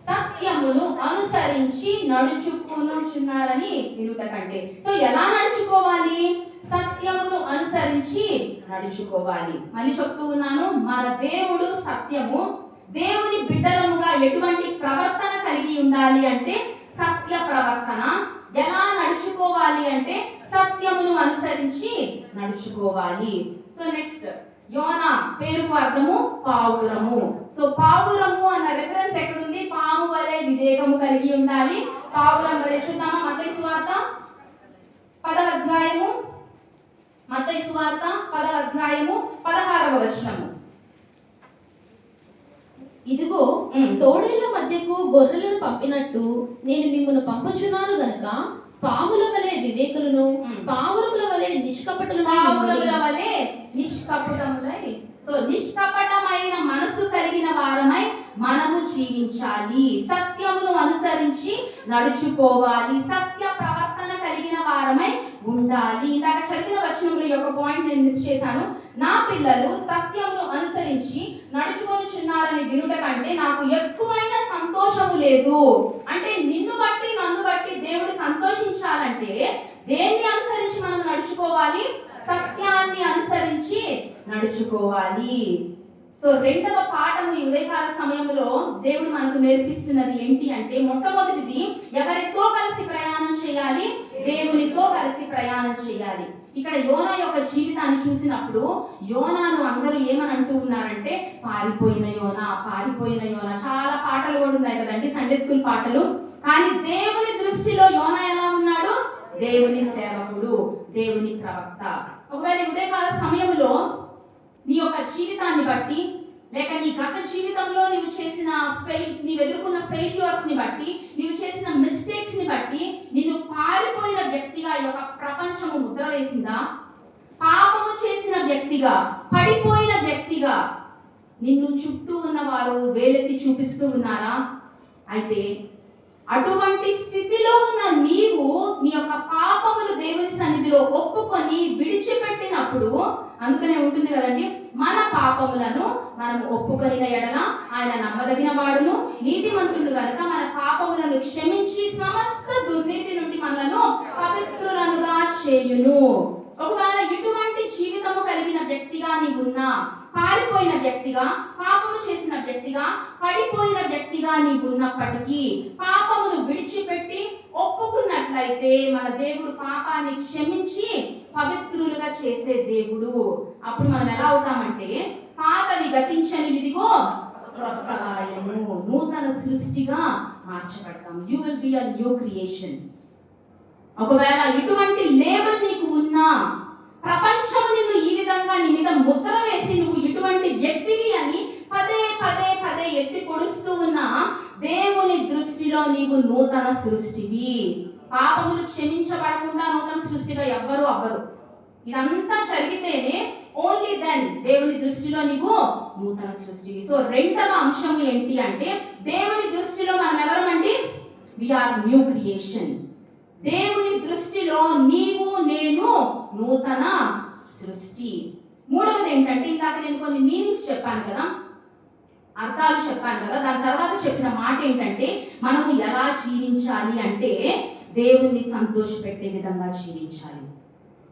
సత్యమును అనుసరించి నడుచుకునుచున్నారని వినుట కంటే. సో ఎలా నడుచుకోవాలి? సత్యమును అనుసరించి నడుచుకోవాలి. మళ్ళీ చెప్తూ ఉన్నాను, మన దేవుడు సత్యము. దేవుని బిడ్డలముగా ఎటువంటి ప్రవర్తన కలిగి ఉండాలి అంటే సత్య ప్రవర్తన. ఎలా నడుచుకోవాలి అంటే సత్యమును అనుసరించి నడుచుకోవాలి. సో నెక్స్ట్, యోనా పేరుకు అర్థము పావురము. సో పావురము అన్న రెఫరెన్స్ ఎక్కడుంది? పాము వలె వివేకము కలిగి ఉండాలి. పావురం వలె. చూద్దామా? మత్తయి సువార్త 10వ అధ్యాయము, మత్తయి సువార్త 10వ అధ్యాయము 16వ వచనము. ఇదిగో తోడేళ్ల మధ్యకు గొర్రెలను పంపినట్టు నేను మిమ్మల్ని పంపుచున్నాను గనుక పాముల వలె వివేకులను, పావురముల వలె నిష్కపటములై సో నిష్కపటమైన మనసు కలిగిన వారమై మనము జీవించాలి. సత్యమును అనుసరించి నడుచుకోవాలి. సత్య ప్రవర్తన కలిగిన వారమై ఉండాలి. ఇందాక చదివిన వచనంలో ఒక పాయింట్ నేను మిస్ చేశాను. నా పిల్లలు సత్యమును అనుసరించి నడుచుకొనుచున్నారని వినుట కంటే నాకు ఎక్కువైన సంతోషము లేదు. అంటే నిన్ను బట్టి నన్ను బట్టి దేవుడు సంతోషించాలంటే దేన్ని అనుసరించి మనం నడుచుకోవాలి? సత్యాన్ని అనుసరించి నడుచుకోవాలి. సో 2వ పాఠము ఈ ఉదయకాల సమయంలో దేవుడు మనకు నేర్పిస్తున్నది ఏంటి అంటే, మొట్టమొదటిది ఎవరితో కలిసి ప్రయాణం చేయాలి? దేవునితో కలిసి ప్రయాణం చేయాలి. ఇక్కడ యోనా యొక్క జీవితాన్ని చూసినప్పుడు యోనాను అందరూ ఏమని అంటూ ఉన్నారంటే పారిపోయిన యోనా, పారిపోయిన యోనా. చాలా పాటలు కూడా ఉన్నాయి కదండి, సండే స్కూల్ పాటలు. కానీ దేవుని దృష్టిలో యోనా ఎలా ఉన్నాడు? దేవుని సేవకుడు, దేవుని ప్రవక్త. ఒకవేళ ఉదయకాల సమయంలో నీ యొక్క జీవితాన్ని బట్టి, లేక నీ గత జీవితంలో నీవు ఎదుర్కొన్న ఫెయిల్యూర్స్ ని బట్టి, నీవు చేసిన మిస్టేక్స్ ని బట్టి నిన్ను పారిపోయిన వ్యక్తిగా ఈ యొక్క ప్రపంచము ముద్ర వేసిందా? పాపము చేసిన వ్యక్తిగా, పడిపోయిన వ్యక్తిగా నిన్ను చుట్టూ ఉన్న వారు వేలెత్తి చూపిస్తూ ఉన్నారా? అయితే అటువంటి స్థితిలో ఉన్న నీవు నీ యొక్క పాపములు దేవుని సన్నిధిలో ఒప్పుకొని విడిచిపెట్టినప్పుడు, అందుకనే ఉంటుంది కదండి, మన పాపములను మనం ఒప్పుకొనిన ఎడల ఆయన నమ్మదగిన వాడును నీతిమంతుడు గనుక మన పాపములను క్షమించి సమస్త దుర్నీతి నుండి మనలను పవిత్రులనుగా చేయును. ఒకవేళ ఇటువంటి జీవితము కలిగిన వ్యక్తిగా నీవున్నా, పారిపోయిన వ్యక్తిగా, పాపము చేసిన వ్యక్తిగా, పడిపోయిన వ్యక్తిగా నీవున్నప్పటికీ పాపమును విడిచిపెట్టి ఒప్పుకున్నట్లయితే మన దేవుడు పాపాన్ని క్షమించి పవిత్రులుగా చేసే దేవుడు. అప్పుడు మనం ఎలా అవుతామంటే, పాతవి గతించని ఇదిగో క్రొత్తవాయను, నూతన సృష్టిగా మార్చబడతాము. You will be a new creation. ఒకవేళ ఇటువంటి లేబుల్ నీకు ఉన్నా, ప్రపంచము నిన్ను ఈ విధంగా నీ మీద ముద్ర వేసి నువ్వు ఇటువంటి వ్యక్తివి అని పదే పదే పదే ఎత్తి పొడుస్తూ ఉన్నా, దేవుని దృష్టిలో నీవు నూతన సృష్టివి. పాపములు క్షమించబడకుండా నూతన సృష్టిగా ఎవ్వరు అవ్వరు. ఇదంతా జరిగితేనే ఓన్లీ దెన్ దేవుని దృష్టిలో నీవు నూతన సృష్టివి. సో రెండవ అంశము ఏంటి అంటే, దేవుని దృష్టిలో మనం ఎవరమండి? We are new creation. దేవుని దృష్టిలో నీవు నేను నూతన సృష్టి. మూడవది ఏంటంటే, ఇందాక నేను కొన్ని మీనింగ్స్ చెప్పాను కదా, అర్థాలు చెప్పాను కదా, దాని తర్వాత చెప్పిన మాట ఏంటంటే, మనము ఎలా జీవించాలి అంటే దేవుని సంతోషపెట్టే విధంగా జీవించాలి.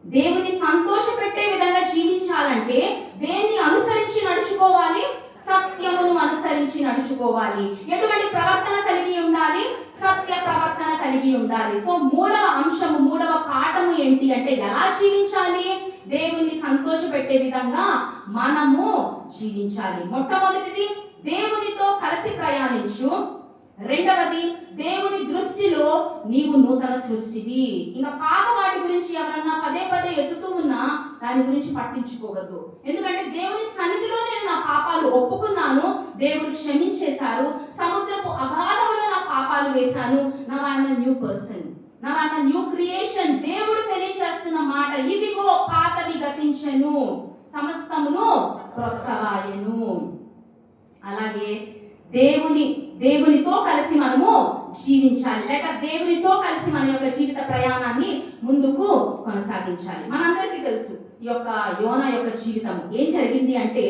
దేవుని సంతోషపెట్టే విధంగా జీవించాలంటే దేన్ని అనుసరించి నడుచుకోవాలి? సత్యమును అనుసరించి నడుచుకోవాలి. ఎటువంటి ప్రవర్తన కలిగి ఉండాలి? సత్య ప్రవర్తన కలిగి ఉండాలి. సో మూడవ అంశము, మూడవ పాఠము ఏంటి అంటే, ఎలా జీవించాలి? దేవుని సంతోషపెట్టే విధంగా మనము జీవించాలి. మొట్టమొదటిది, దేవునితో కలిసి ప్రయాణించు. రెండవది, దేవుని దృష్టిలో నీవు నూతన సృష్టివి. ఇంకా పాత వాటి గురించి ఎవరన్నా పదే పదే ఎత్తుతూ ఉన్నా దాని గురించి పట్టించుకోవద్దు. ఎందుకంటే దేవుని సన్నిధిలో నేను నా పాపాలు ఒప్పుకున్నాను, దేవుడు క్షమించేశారు. సముద్రపు అగాధములో నా పాపాలు వేశాను. Now I am a new person, now I am a new creation. దేవుడు తెలియజేస్తున్న మాట, ఇదిగో పాతవి గతించెను, సమస్తమును క్రొత్తవాయెను. అలాగే దేవునితో కలిసి మనము జీవించాలి, లేక దేవునితో కలిసి మన యొక్క జీవిత ప్రయాణాన్ని ముందుకు కొనసాగించాలి. మనందరికీ తెలుసు ఈ యొక్క యోనా యొక్క జీవితం ఏం జరిగింది అంటే,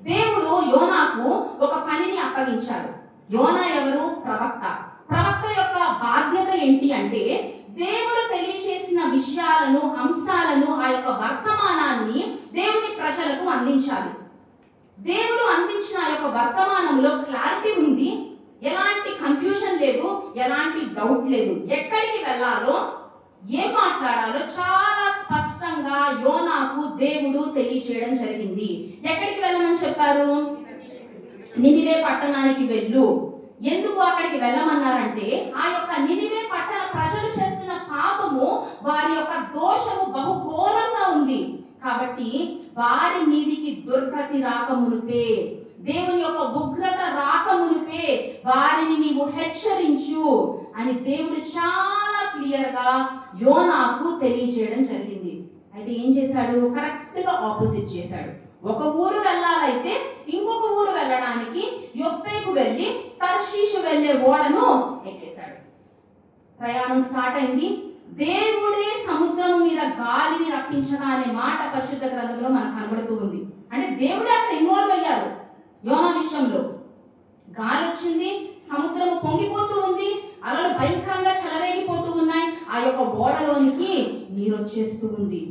దేవుడు యోనాకు ఒక పనిని అప్పగించాడు. యోనా ఎవరు? ప్రవక్త. ప్రవక్త యొక్క బాధ్యత ఏంటి అంటే, దేవుడు తెలియజేసిన విషయాలను, అంశాలను, ఆ యొక్క వర్తమానాన్ని దేవుని ప్రజలకు అందించాలి. దేవుడు అందించిన ఆ యొక్క వర్తమానంలో క్లారిటీ ఉంది, ఎలాంటి కన్ఫ్యూషన్ లేదు, ఎలాంటి డౌట్ లేదు. ఎక్కడికి వెళ్ళాలో, ఏం మాట్లాడాలో చాలా స్పష్టంగా యోనాకు దేవుడు తెలియచేయడం జరిగింది. ఎక్కడికి వెళ్ళమని చెప్పారు? నినివే పట్టణానికి వెళ్ళు. ఎందుకు అక్కడికి వెళ్ళమన్నారంటే, ఆ యొక్క నినివే పట్టణ ప్రజలు చేస్తున్న పాపము, వారి యొక్క దోషము బహుఘోరంగా ఉంది. కాబట్టి వారి మీదికి దుర్గతి రాకమునుపే, దేవుని యొక్క ఉగ్రత రాకమునుపే వారిని నీవు హెచ్చరించు అని దేవుడు చాలా క్లియర్ గా యోనాకు తెలియజేయడం జరిగింది. అయితే ఏం చేశాడు? కరెక్ట్ గా ఆపోజిట్ చేశాడు. ఒక ఊరు వెళ్ళాలైతే ఇంకొక ఊరు వెళ్ళడానికి యొప్పేకు వెళ్ళి తర్షీషు వెళ్ళే ఓడను ఎక్కేశాడు. ప్రయాణం స్టార్ట్ అయింది. దేవుడే సముద్రం మీద గాలిని రప్పించగా అనే మాట పరిశుద్ధ గ్రంథంలో మనకు కనబడుతూ ఉంది. అంటే దేవుడే అక్కడ ఇన్వాల్వ్ అయ్యారు. యోనా విషయంలో గాలి వచ్చింది, సముద్రము పొంగిపోతూ ఉంది, అలలు భయంకరంగా చెలరేగిపోతూ ఉన్నాయి. ఆ యొక్క ఓడలోనికి నీరు వచ్చేస్తూ ఉంది.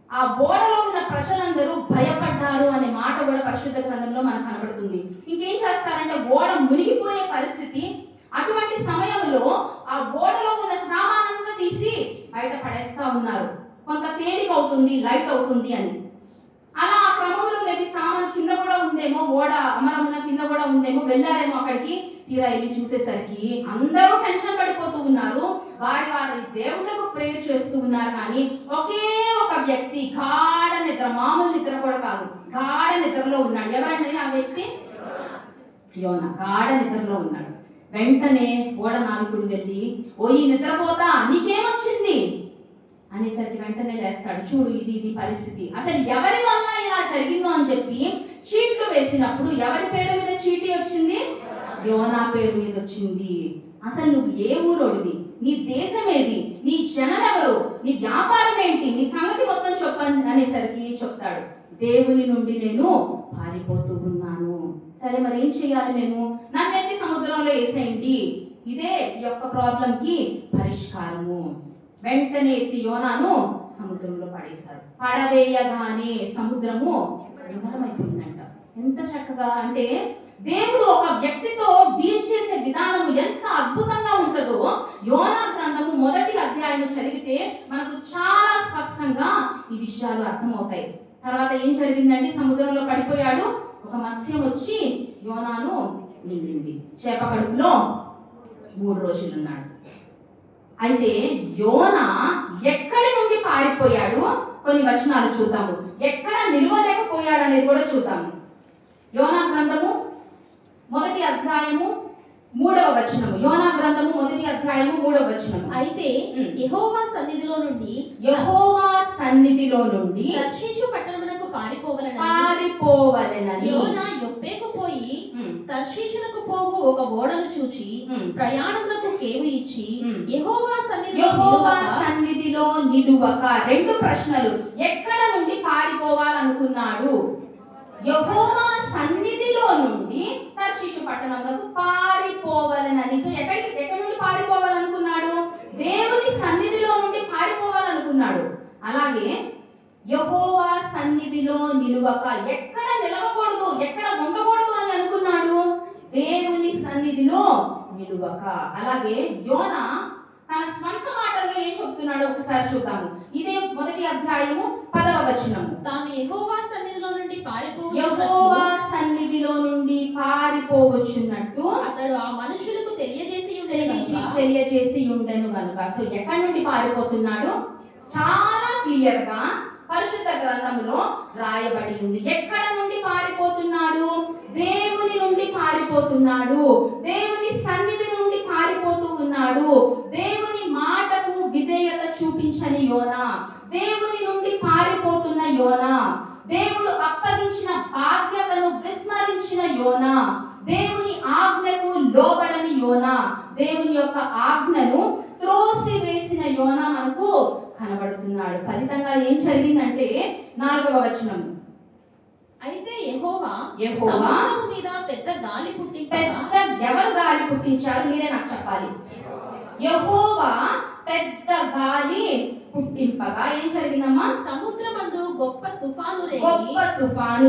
ఆ ఓడలో ఉన్న ప్రజలందరూ భయపడ్డారు అనే మాట కూడా పరిశుద్ధ గ్రంథంలో మనకు కనబడుతుంది. ఇంకేం చేస్తారంటే, ఓడ మునిగిపోయే పరిస్థితి. అటువంటి సమయంలో ఆ ఓడలో ఉన్న సామానంతా తీసి బయట పడేస్తా ఉన్నారు. కొంత తేలిక అవుతుంది, లైట్ అవుతుంది అని. అలా ఆ క్రమంలో మేబీ సామాను కింద కూడా ఉందేమో, ఓడ అమరమున కింద కూడా ఉందేమో, వెళ్ళారేమో అక్కడికి. తీరా వెళ్ళి చూసేసరికి అందరూ టెన్షన్ పడిపోతూ ఉన్నారు. వారి దేవుళ్ళకు ప్రేయర్ చేస్తూ ఉన్నారు. కానీ ఒకే ఒక వ్యక్తి గాఢ నిద్ర, మామూలు నిద్ర కూడా కాదు, గాఢ నిద్రలో ఉన్నాడు. ఎవరండి ఆ వ్యక్తి? యోనా గాఢ నిద్రలో ఉన్నాడు. వెంటనే ఓడ నావికుడు వెళ్ళి, ఓ ఈ నిద్రపోతా నీకేమొచ్చింది అనేసరికి వెంటనే లేస్తాడు. చూడు ఇది పరిస్థితి, అసలు ఎవరి వల్ల ఇలా జరిగిందో అని చెప్పి చీట్లు వేసినప్పుడు ఎవరి పేరు మీద చీటీ వచ్చింది? యోనా పేరు మీద వచ్చింది. అసలు నువ్వు ఏ ఊరోడివి? నీ దేశం ఏది, నీ జనం ఎవరు, నీ వ్యాపారం ఏంటి, నీ సంగతి మొత్తం చెప్పండి అనేసరికి చెప్తాడు, దేవుని నుండి నేను పారిపోతూ ఉన్నాను. సరే మరి ఏం చేయాలి మేము? నన్నెత్తి సముద్రంలో వేసేయండి, ఇదే ఈ యొక్క ప్రాబ్లంకి పరిష్కారము. వెంటనే ఎత్తి యోనాను సముద్రంలో పడేశారు. పడవేయగానే సముద్రము నిర్మలమైపోయిందంట. ఎంత చక్కగా అంటే దేవుడు ఒక వ్యక్తితో డీల్ చేసే విధానము ఎంత అద్భుతంగా ఉంటుందో యోనా గ్రంథము 1వ అధ్యాయం చదివితే మనకు చాలా స్పష్టంగా ఈ విషయాలు అర్థమవుతాయి. తర్వాత ఏం జరిగిందండి? సముద్రంలో పడిపోయాడు. ఒక మత్స్యం వచ్చి యోనాను మింగింది. చేప కడుపులో 3 రోజులు ఉన్నాడు. అయితే యోనా ఎక్కడి నుండి పారిపోయాడు కొన్ని వచనాలు చూద్దాము. ఎక్కడ నిలవలేకపోయాడు అనేది కూడా చూద్దాము. యోనా గ్రంథము 1వ అధ్యాయము 3వ వచనము. యోనా గ్రంథము 1వ అధ్యాయము 3వ వచనము. అయితే యెహోవా సన్నిధిలో నుండి తర్షీషు పట్టణమునకు పారిపోవలెనని యోనా యొప్పేకు పోయి తర్షీషునకు పోవు ఒక ఓడను చూచి ప్రయాణమునకు కేవు ఇచ్చి యెహోవా సన్నిధిలో నిలువక. 2 ప్రశ్నలు. ఎక్కడ నుండి పారిపోవాలనుకున్నాడు? యెహోవా సన్నిధిలో నుండి తర్షీషు పట్టణమునకు పారిపోవాలనని. సో ఎక్కడి నుండి పారిపోవాలనుకున్నాడు? దేవుని సన్నిధిలో నుండి పారిపోవాలనుకున్నాడు. అలాగే యెహోవా సన్నిధిలో నిలువక, ఎక్కడ నిలవకూడదు, ఎక్కడ ఉండకూడదు అని అనుకున్నాడు? దేవుని సన్నిధిలో నిలువక. అలాగే యోనా తన స్వంత మాటల్లో ఏం చెప్తున్నాడో ఒకసారి చూద్దాము. ఇదే 1వ అధ్యాయము 10వ వచనము. తాను యెహోవా సన్నిధిలో నుండి పారిపోవచ్చున్నట్టు అతడు ఆ మనుషులకు తెలియజేసి ఉండెను గనుక. సో ఎక్కడి నుండి పారిపోతున్నాడు? చాలా క్లియర్ గా పరిశుద్ధ గ్రంథంలో రాయబడి ఉంది. ఎక్కడ నుండి పారిపోతున్నాడు? దేవుని నుండి పారిపోతున్నాడు. దేవుని సన్నిధి నుండి పారిపోతూ ఉన్నాడు. దేవుని మాటకు విధేయత చూపించని యోనా, దేవుని నుండి పారిపోతున్న యోనా, దేవుడు అప్పగించిన బాధ్యతను విస్మరించిన యోనా, దేవుని ఆజ్ఞకు లోబడని యోనా, దేవుని యొక్క ఆజ్ఞను త్రోసి వేసిన యోనా మనకు కనబడుతున్నాడు. ఫలితంగా ఏం జరిగిందంటే 4వ వచనం. అయితే యెహోవా మీద పెద్ద గాలి ఎవరు గాలి పుట్టించారు? మీరే నాకు చెప్పాలి. యెహోవా పెద్ద గాలి పుట్టింపగా ఏం జరిగిందమ్మా? సముద్రమందు గొప్ప తుఫాను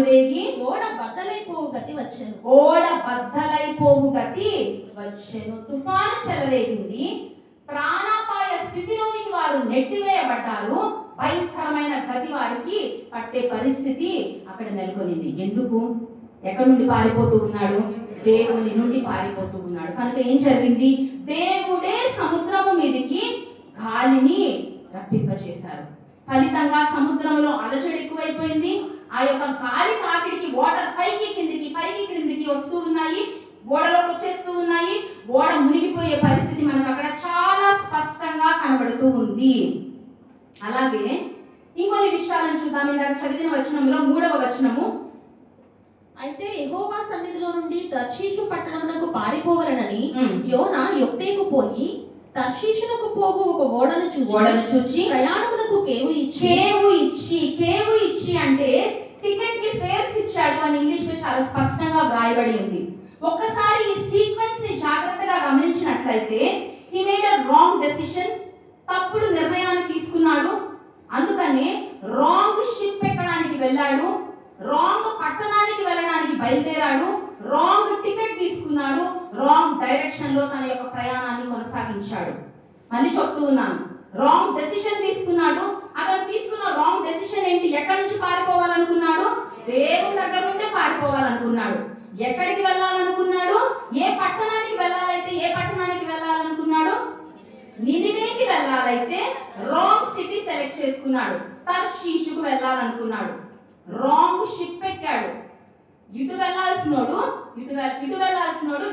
రేగి ఓడ బద్దలైపోవు గతి వచ్చెను. తుఫాను చెలరేగింది. ప్రాణాపాయ స్థితిలోనికి వారు నెట్టివేయబడ్డారు. భయంకరమైన గతి వారికి పట్టే పరిస్థితి అక్కడ నెలకొనింది. ఎందుకు? ఎక్కడి నుండి పారిపోతూ ఉన్నాడు? దేవుని నుండి పారిపోతూ ఉన్నాడు. కనుక ఏం జరిగింది? దేవుడే సముద్రము మీదకి గాలిని రప్పింపచేశారు. ఫలితంగా సముద్రంలో అలజడి ఎక్కువైపోయింది. ఆ యొక్క గాలి తాకిడికి వాటర్ పైకి క్రిందికి వస్తూ ఉన్నాయి, ఓడలోకి వచ్చేస్తూ ఉన్నాయి. ఓడ మునిగిపోయే పరిస్థితి మనకు అక్కడ చాలా స్పష్టంగా కనబడుతూ ఉంది. అలాగే ఇంకొన్ని విషయాలను చూద్దాం. ఇందాక చదివిన వచనంలో 3వ వచనము. అయితే యెహోవా సన్నిధిలో నుండి తర్షీషు పట్టణమునకు పారిపోవలనని యోనా యొప్పేకు పోయి తర్షీషునకు పోగు ఒక ఓడను చూచి ప్రయాణమునకు కేవు ఇచ్చి అంటే టికెట్ కి ఫేర్స్ ఇచ్చాడు అని ఇంగ్లీష్ లో చాలా స్పష్టంగా వ్రాయబడి ఉంది. ఒక్కసారి ఈ సీక్వెన్స్ ని జాగ్రత్తగా గమనించినట్లయితే హి మేడ్ ఎ రాంగ్ డెసిషన్. తప్పుడు నిర్ణయాన్ని తీసుకున్నాడు. అందుకనే రాంగ్ షిప్ ఎక్కడానికి వెళ్ళాడు, రాంగ్ పట్టణానికి వెళ్ళడానికి బయలుదేరాడు, రాంగ్ టికెట్ తీసుకున్నాడు, రాంగ్ డైరెక్షన్ లో తన యొక్క ప్రయాణాన్ని కొనసాగించాడు. మళ్ళీ చెప్తూ ఉన్నాను, రాంగ్ డెసిషన్ తీసుకున్నాడు. అతను తీసుకున్న రాంగ్ డెసిషన్ ఏంటి? ఎక్కడి నుంచి పారిపోవాలనుకున్నాడు? దేవుని దగ్గర నుండే పారిపోవాలనుకున్నాడు. ఎక్కడికి వెళ్ళాలనుకున్నాడు? ఏ పట్టణానికి వెళ్ళాలనుకున్నాడు? నినివేకి వెళ్ళాలైతే రాంగ్ సిటీ సెలెక్ట్ చేసుకున్నాడు. తర్షీషుకు వెళ్ళాలనుకున్నాడు. రాంగ్ షిప్ ఎక్కాడు. ఇటు వెళ్ళాల్సినోడు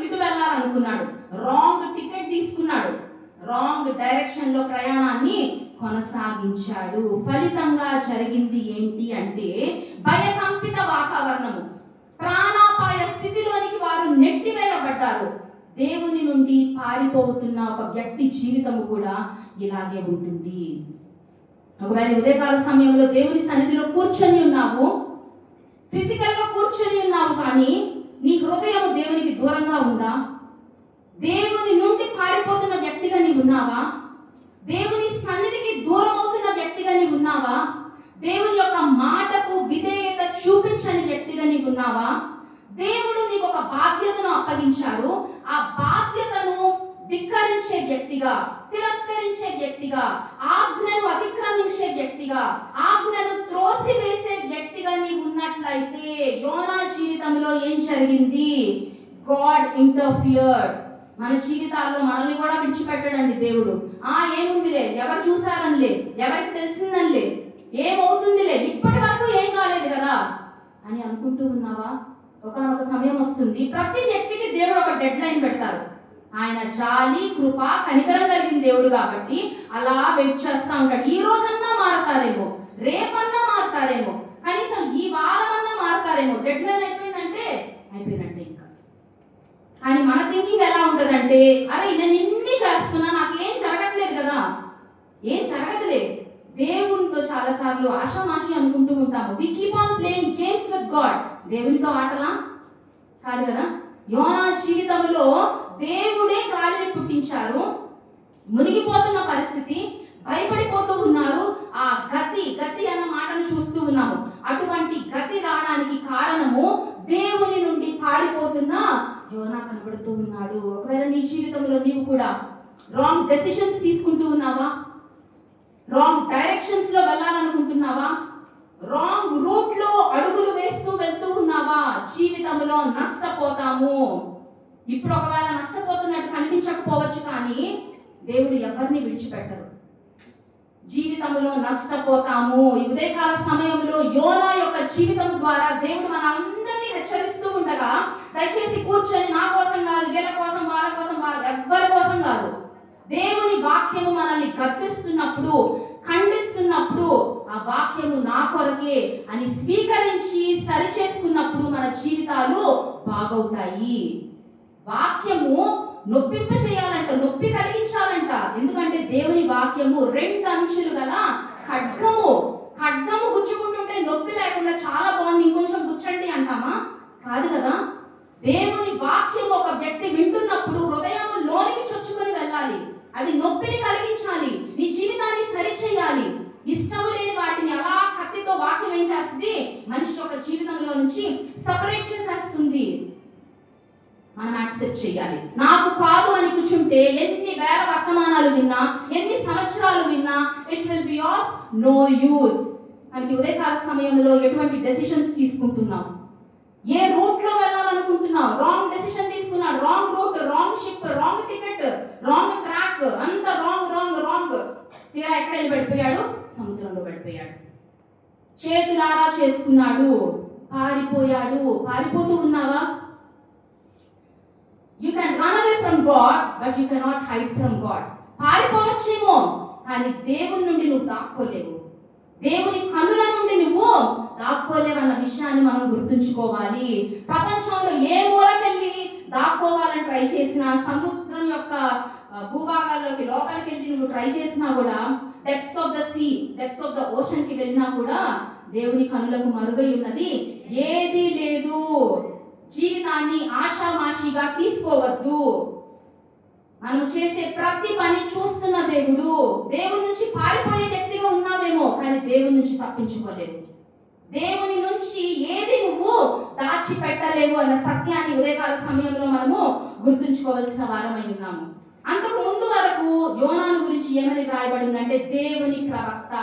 ఇటు వెళ్ళాలనుకున్నాడు. రాంగ్ టికెట్ తీసుకున్నాడు. రాంగ్ డైరెక్షన్ లో ప్రయాణాన్ని కొనసాగించాడు. ఫలితంగా జరిగింది ఏంటి అంటే భయకంపిత వాతావరణము, ప్రాణాపాయ స్థితిలోనికి వారు నెట్టివేయబడ్డారు. దేవుని నుండి పారిపోతున్న ఒక వ్యక్తి జీవితము కూడా ఇలాగే ఉంటుంది. ఒకవేళ ఉదయకాల సమయంలో దేవుని సన్నిధిలో కూర్చొని ఉన్నావు, ఫిజికల్ గా కూర్చొని ఉన్నావు, కానీ నీ హృదయం దేవునికి దూరంగా ఉందా? దేవుని నుండి పారిపోతున్న వ్యక్తిగా నీవు ఉన్నావా? దేవుని సన్నిధికి దూరం అవుతున్న వ్యక్తిగా నీవు ఉన్నావా? దేవుని యొక్క మాటకు విధేయత చూపించని వ్యక్తిగా నీవు ఉన్నావా? దేవుడు నీకు ఒక బాధ్యతను అప్పగించారు. ఆ బాధ్యతను ధిక్కరించే వ్యక్తిగా, తిరస్కరించే వ్యక్తిగా, ఆజ్ఞను అతిక్రమించే వ్యక్తిగా, ఆజ్ఞను త్రోసివేసే వ్యక్తిగా నీవు ఉన్నట్లయితే యోనా జీవితంలో ఏం జరిగింది? God interfered. మన జీవితాల్లో మనల్ని కూడా విడిచిపెట్టడండి దేవుడు. ఏముందిలే, ఎవరు చూసారనిలే, ఎవరికి తెలిసిందనిలే, ఏమవుతుందిలే, ఇప్పటి వరకు ఏం కాలేదు కదా అని అనుకుంటూ ఉన్నావా? ఒకనొక సమయం వస్తుంది, ప్రతి వ్యక్తికి దేవుడు ఒక డెడ్ లైన్ పెడతారు. ఆయన జాలి, కృప, కనికరం కలిగిన దేవుడు కాబట్టి అలా వెయిట్ చేస్తూ ఉంటాడు. ఈ రోజన్నా మారతారేమో, రేపన్నా మారతారేమో, కనీసం ఈ వారమన్నా మారతారేమో. డెడ్ లైన్ అయిపోయిందంటే అయిపోయినట్టే ఇంకా. కానీ మన థింకింగ్ ఎలా ఉంటుందంటే, అరే నేను ఇన్ని చేస్తున్నా, నాకు ఏం జరగట్లేదు కదా, ఏం జరగట్లేదు. దేవునితో చాలాసార్లు ఆషామాషి అనుకుంటూ ఉంటాము. We keep on playing games with God. దేవునితో ఆటలా కాదు కదా. యోనా జీవితంలో దేవుడే గాలిని పుట్టించారు. మునిగిపోతున్న పరిస్థితి, భయపడిపోతూ ఉన్నారు. ఆ గతి అన్న మాటను చూస్తూ ఉన్నాము. అటువంటి గతి రావడానికి కారణము దేవుని నుండి పారిపోతున్న యోనా కనబడుతూ ఉన్నాడు. ఒకవేళ నీ జీవితంలో నీవు కూడా రాంగ్ డెసిషన్స్ తీసుకుంటూ ఉన్నావా? రాంగ్ డైరెక్షన్స్ లో వెళ్ళాలనుకుంటున్నావా? రాంగ్ రూట్ లో అడుగులు వేస్తూ వెళ్తూ ఉన్నావా? జీవితంలో నష్టపోతాము. ఇప్పుడు ఒకవేళ నష్టపోతున్నట్టు కనిపించకపోవచ్చు, కానీ దేవుడు ఎవరిని విడిచిపెట్టరు. జీవితంలో నష్టపోతాము. ఈ ఉదయకాల సమయంలో యోనా యొక్క జీవితం ద్వారా దేవుడు మనందరినీ హెచ్చరిస్తూ ఉండగా, దయచేసి కూర్చొని నా కోసం కాదు, వీళ్ళ కోసం, వాళ్ళ కోసం, ఎవ్వరి కోసం కాదు, దేవుని వాక్యము మనల్ని గద్దిస్తున్నప్పుడు, ఖండిస్తున్నప్పుడు ఆ వాక్యము నా కొరకే అని స్వీకరించి సరిచేసుకున్నప్పుడు మన జీవితాలు బాగవుతాయి. వాక్యము నొప్పింప చేయాలంట, నొప్పి కలిగించాలంట. ఎందుకంటే దేవుని వాక్యము 2 అంచులు గల ఖడ్గము. ఖడ్గము గుచ్చుకుంటుంటే నొప్పి లేకుండా చాలా బాగుంది, ఇంకొంచెం గుచ్చండి అంటామా? కాదు కదా. దేవుని వాక్యము ఒక వ్యక్తి వింటున్నప్పుడు హృదయము లోనికి చొచ్చుకొని వెళ్ళాలి. అది నొప్పిని కలిగించాలి, నీ జీవితాన్ని సరిచేయాలి. ఇష్టం లేని వాటిని అలా కత్తితో వాక్యం ఏం చేస్తుంది? మనిషి యొక్క జీవితంలో నుంచి సపరేట్ చేసేస్తుంది. మనం యాక్సెప్ట్ చేయాలి. నాకు కాదు అని కూర్చుంటే ఎన్ని వేల వర్తమానాలు విన్నా, ఎన్ని సంవత్సరాలు విన్నా, it will be of no use. మనకి ఉదయకాల సమయంలో ఎటువంటి డెసిషన్స్ తీసుకుంటున్నాం? ఏ రూట్ లో వెళ్ళాలనుకుంటున్నావు? రాంగ్ డెసిషన్ తీసుకున్నాడు. Wrong route, wrong ship, wrong ticket, wrong track, అంత రాంగ్ రాంగ్ రాంగ్. తీరా ఎక్కడ వెళ్ళి పడిపోయాడు? సముద్రంలో పడిపోయాడు. చేతులారా చేసుకున్నాడు, పారిపోయాడు. పారిపోతూ ఉన్నావా? You can run away from God, but you cannot hide from God. పారిపోవచ్చేమో, కానీ దేవుని నుండి నువ్వు దాక్కోలేవు. దేవుని కన్నుల నుండి నువ్వు దాక్కోలేవన్న విషయాన్ని మనం గుర్తుంచుకోవాలి. ప్రపంచంలో ఏ మూలకెళ్ళి దాక్కోవాలని ట్రై చేసినా, సముద్రం యొక్క భూభాగాల్లోకి లోపలికి వెళ్ళి నువ్వు ట్రై చేసినా కూడా, depths of the sea, depths of the ocean కి వెళ్ళినా కూడా దేవుని కన్నులకు మరుగై ఉన్నది ఏదీ లేదు. జీవితాన్ని ఆషామాషిగా తీసుకోవద్దు. మనం చేసే ప్రతి పని చూస్తున్న దేవుడు. దేవుని నుంచి పారిపోయే వ్యక్తిగా ఉన్నావేమో, కానీ దేవుని నుంచి తప్పించుకోలేవు. దేవుని నుంచి ఏది నువ్వు దాచిపెట్టలేవు అన్న సత్యాన్ని ఉదయకాల సమయంలో మనము గుర్తుంచుకోవాల్సిన వారమై ఉన్నాము. అంతకు ముందు వరకు యోనాను గురించి ఏమని రాయబడిందంటే దేవుని ప్రవక్త,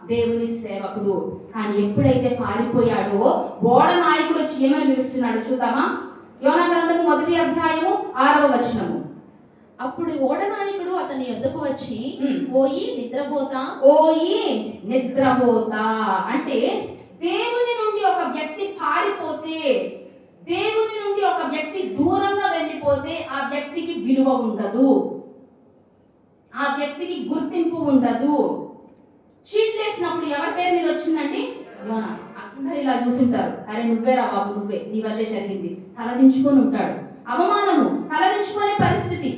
దేవుని సేవకుడు. కానీ ఎప్పుడైతే పారిపోయాడో ఓడ నాయకుడు వచ్చి ఏమని పిలుస్తున్నాడు చూద్దామా? యోనా గ్రంథము 1వ అధ్యాయము 6వ వచనము. అప్పుడు ఓడ నాయకుడు అతని యొద్దకు వచ్చి, ఓయి నిద్రపోతా, ఓయి నిద్రపోతా. అంటే దేవుని నుండి ఒక వ్యక్తి పారిపోతే, దేవుని నుండి ఒక వ్యక్తి దూరంగా వెళ్ళిపోతే ఆ వ్యక్తికి విలువ ఉండదు, ఆ వ్యక్తికి గుర్తింపు ఉండదు. చీట్లేసినప్పుడు ఎవరి పేరు మీద వచ్చిందండి? యోనా. అందరు ఇలా చూసింటారు, అరే నువ్వేరా బాబు, నువ్వే, నీ వల్లే జరిగింది, తలదించుకొని ఉంటాడు. అవమానము. తలదించుకునే పరిస్థితి,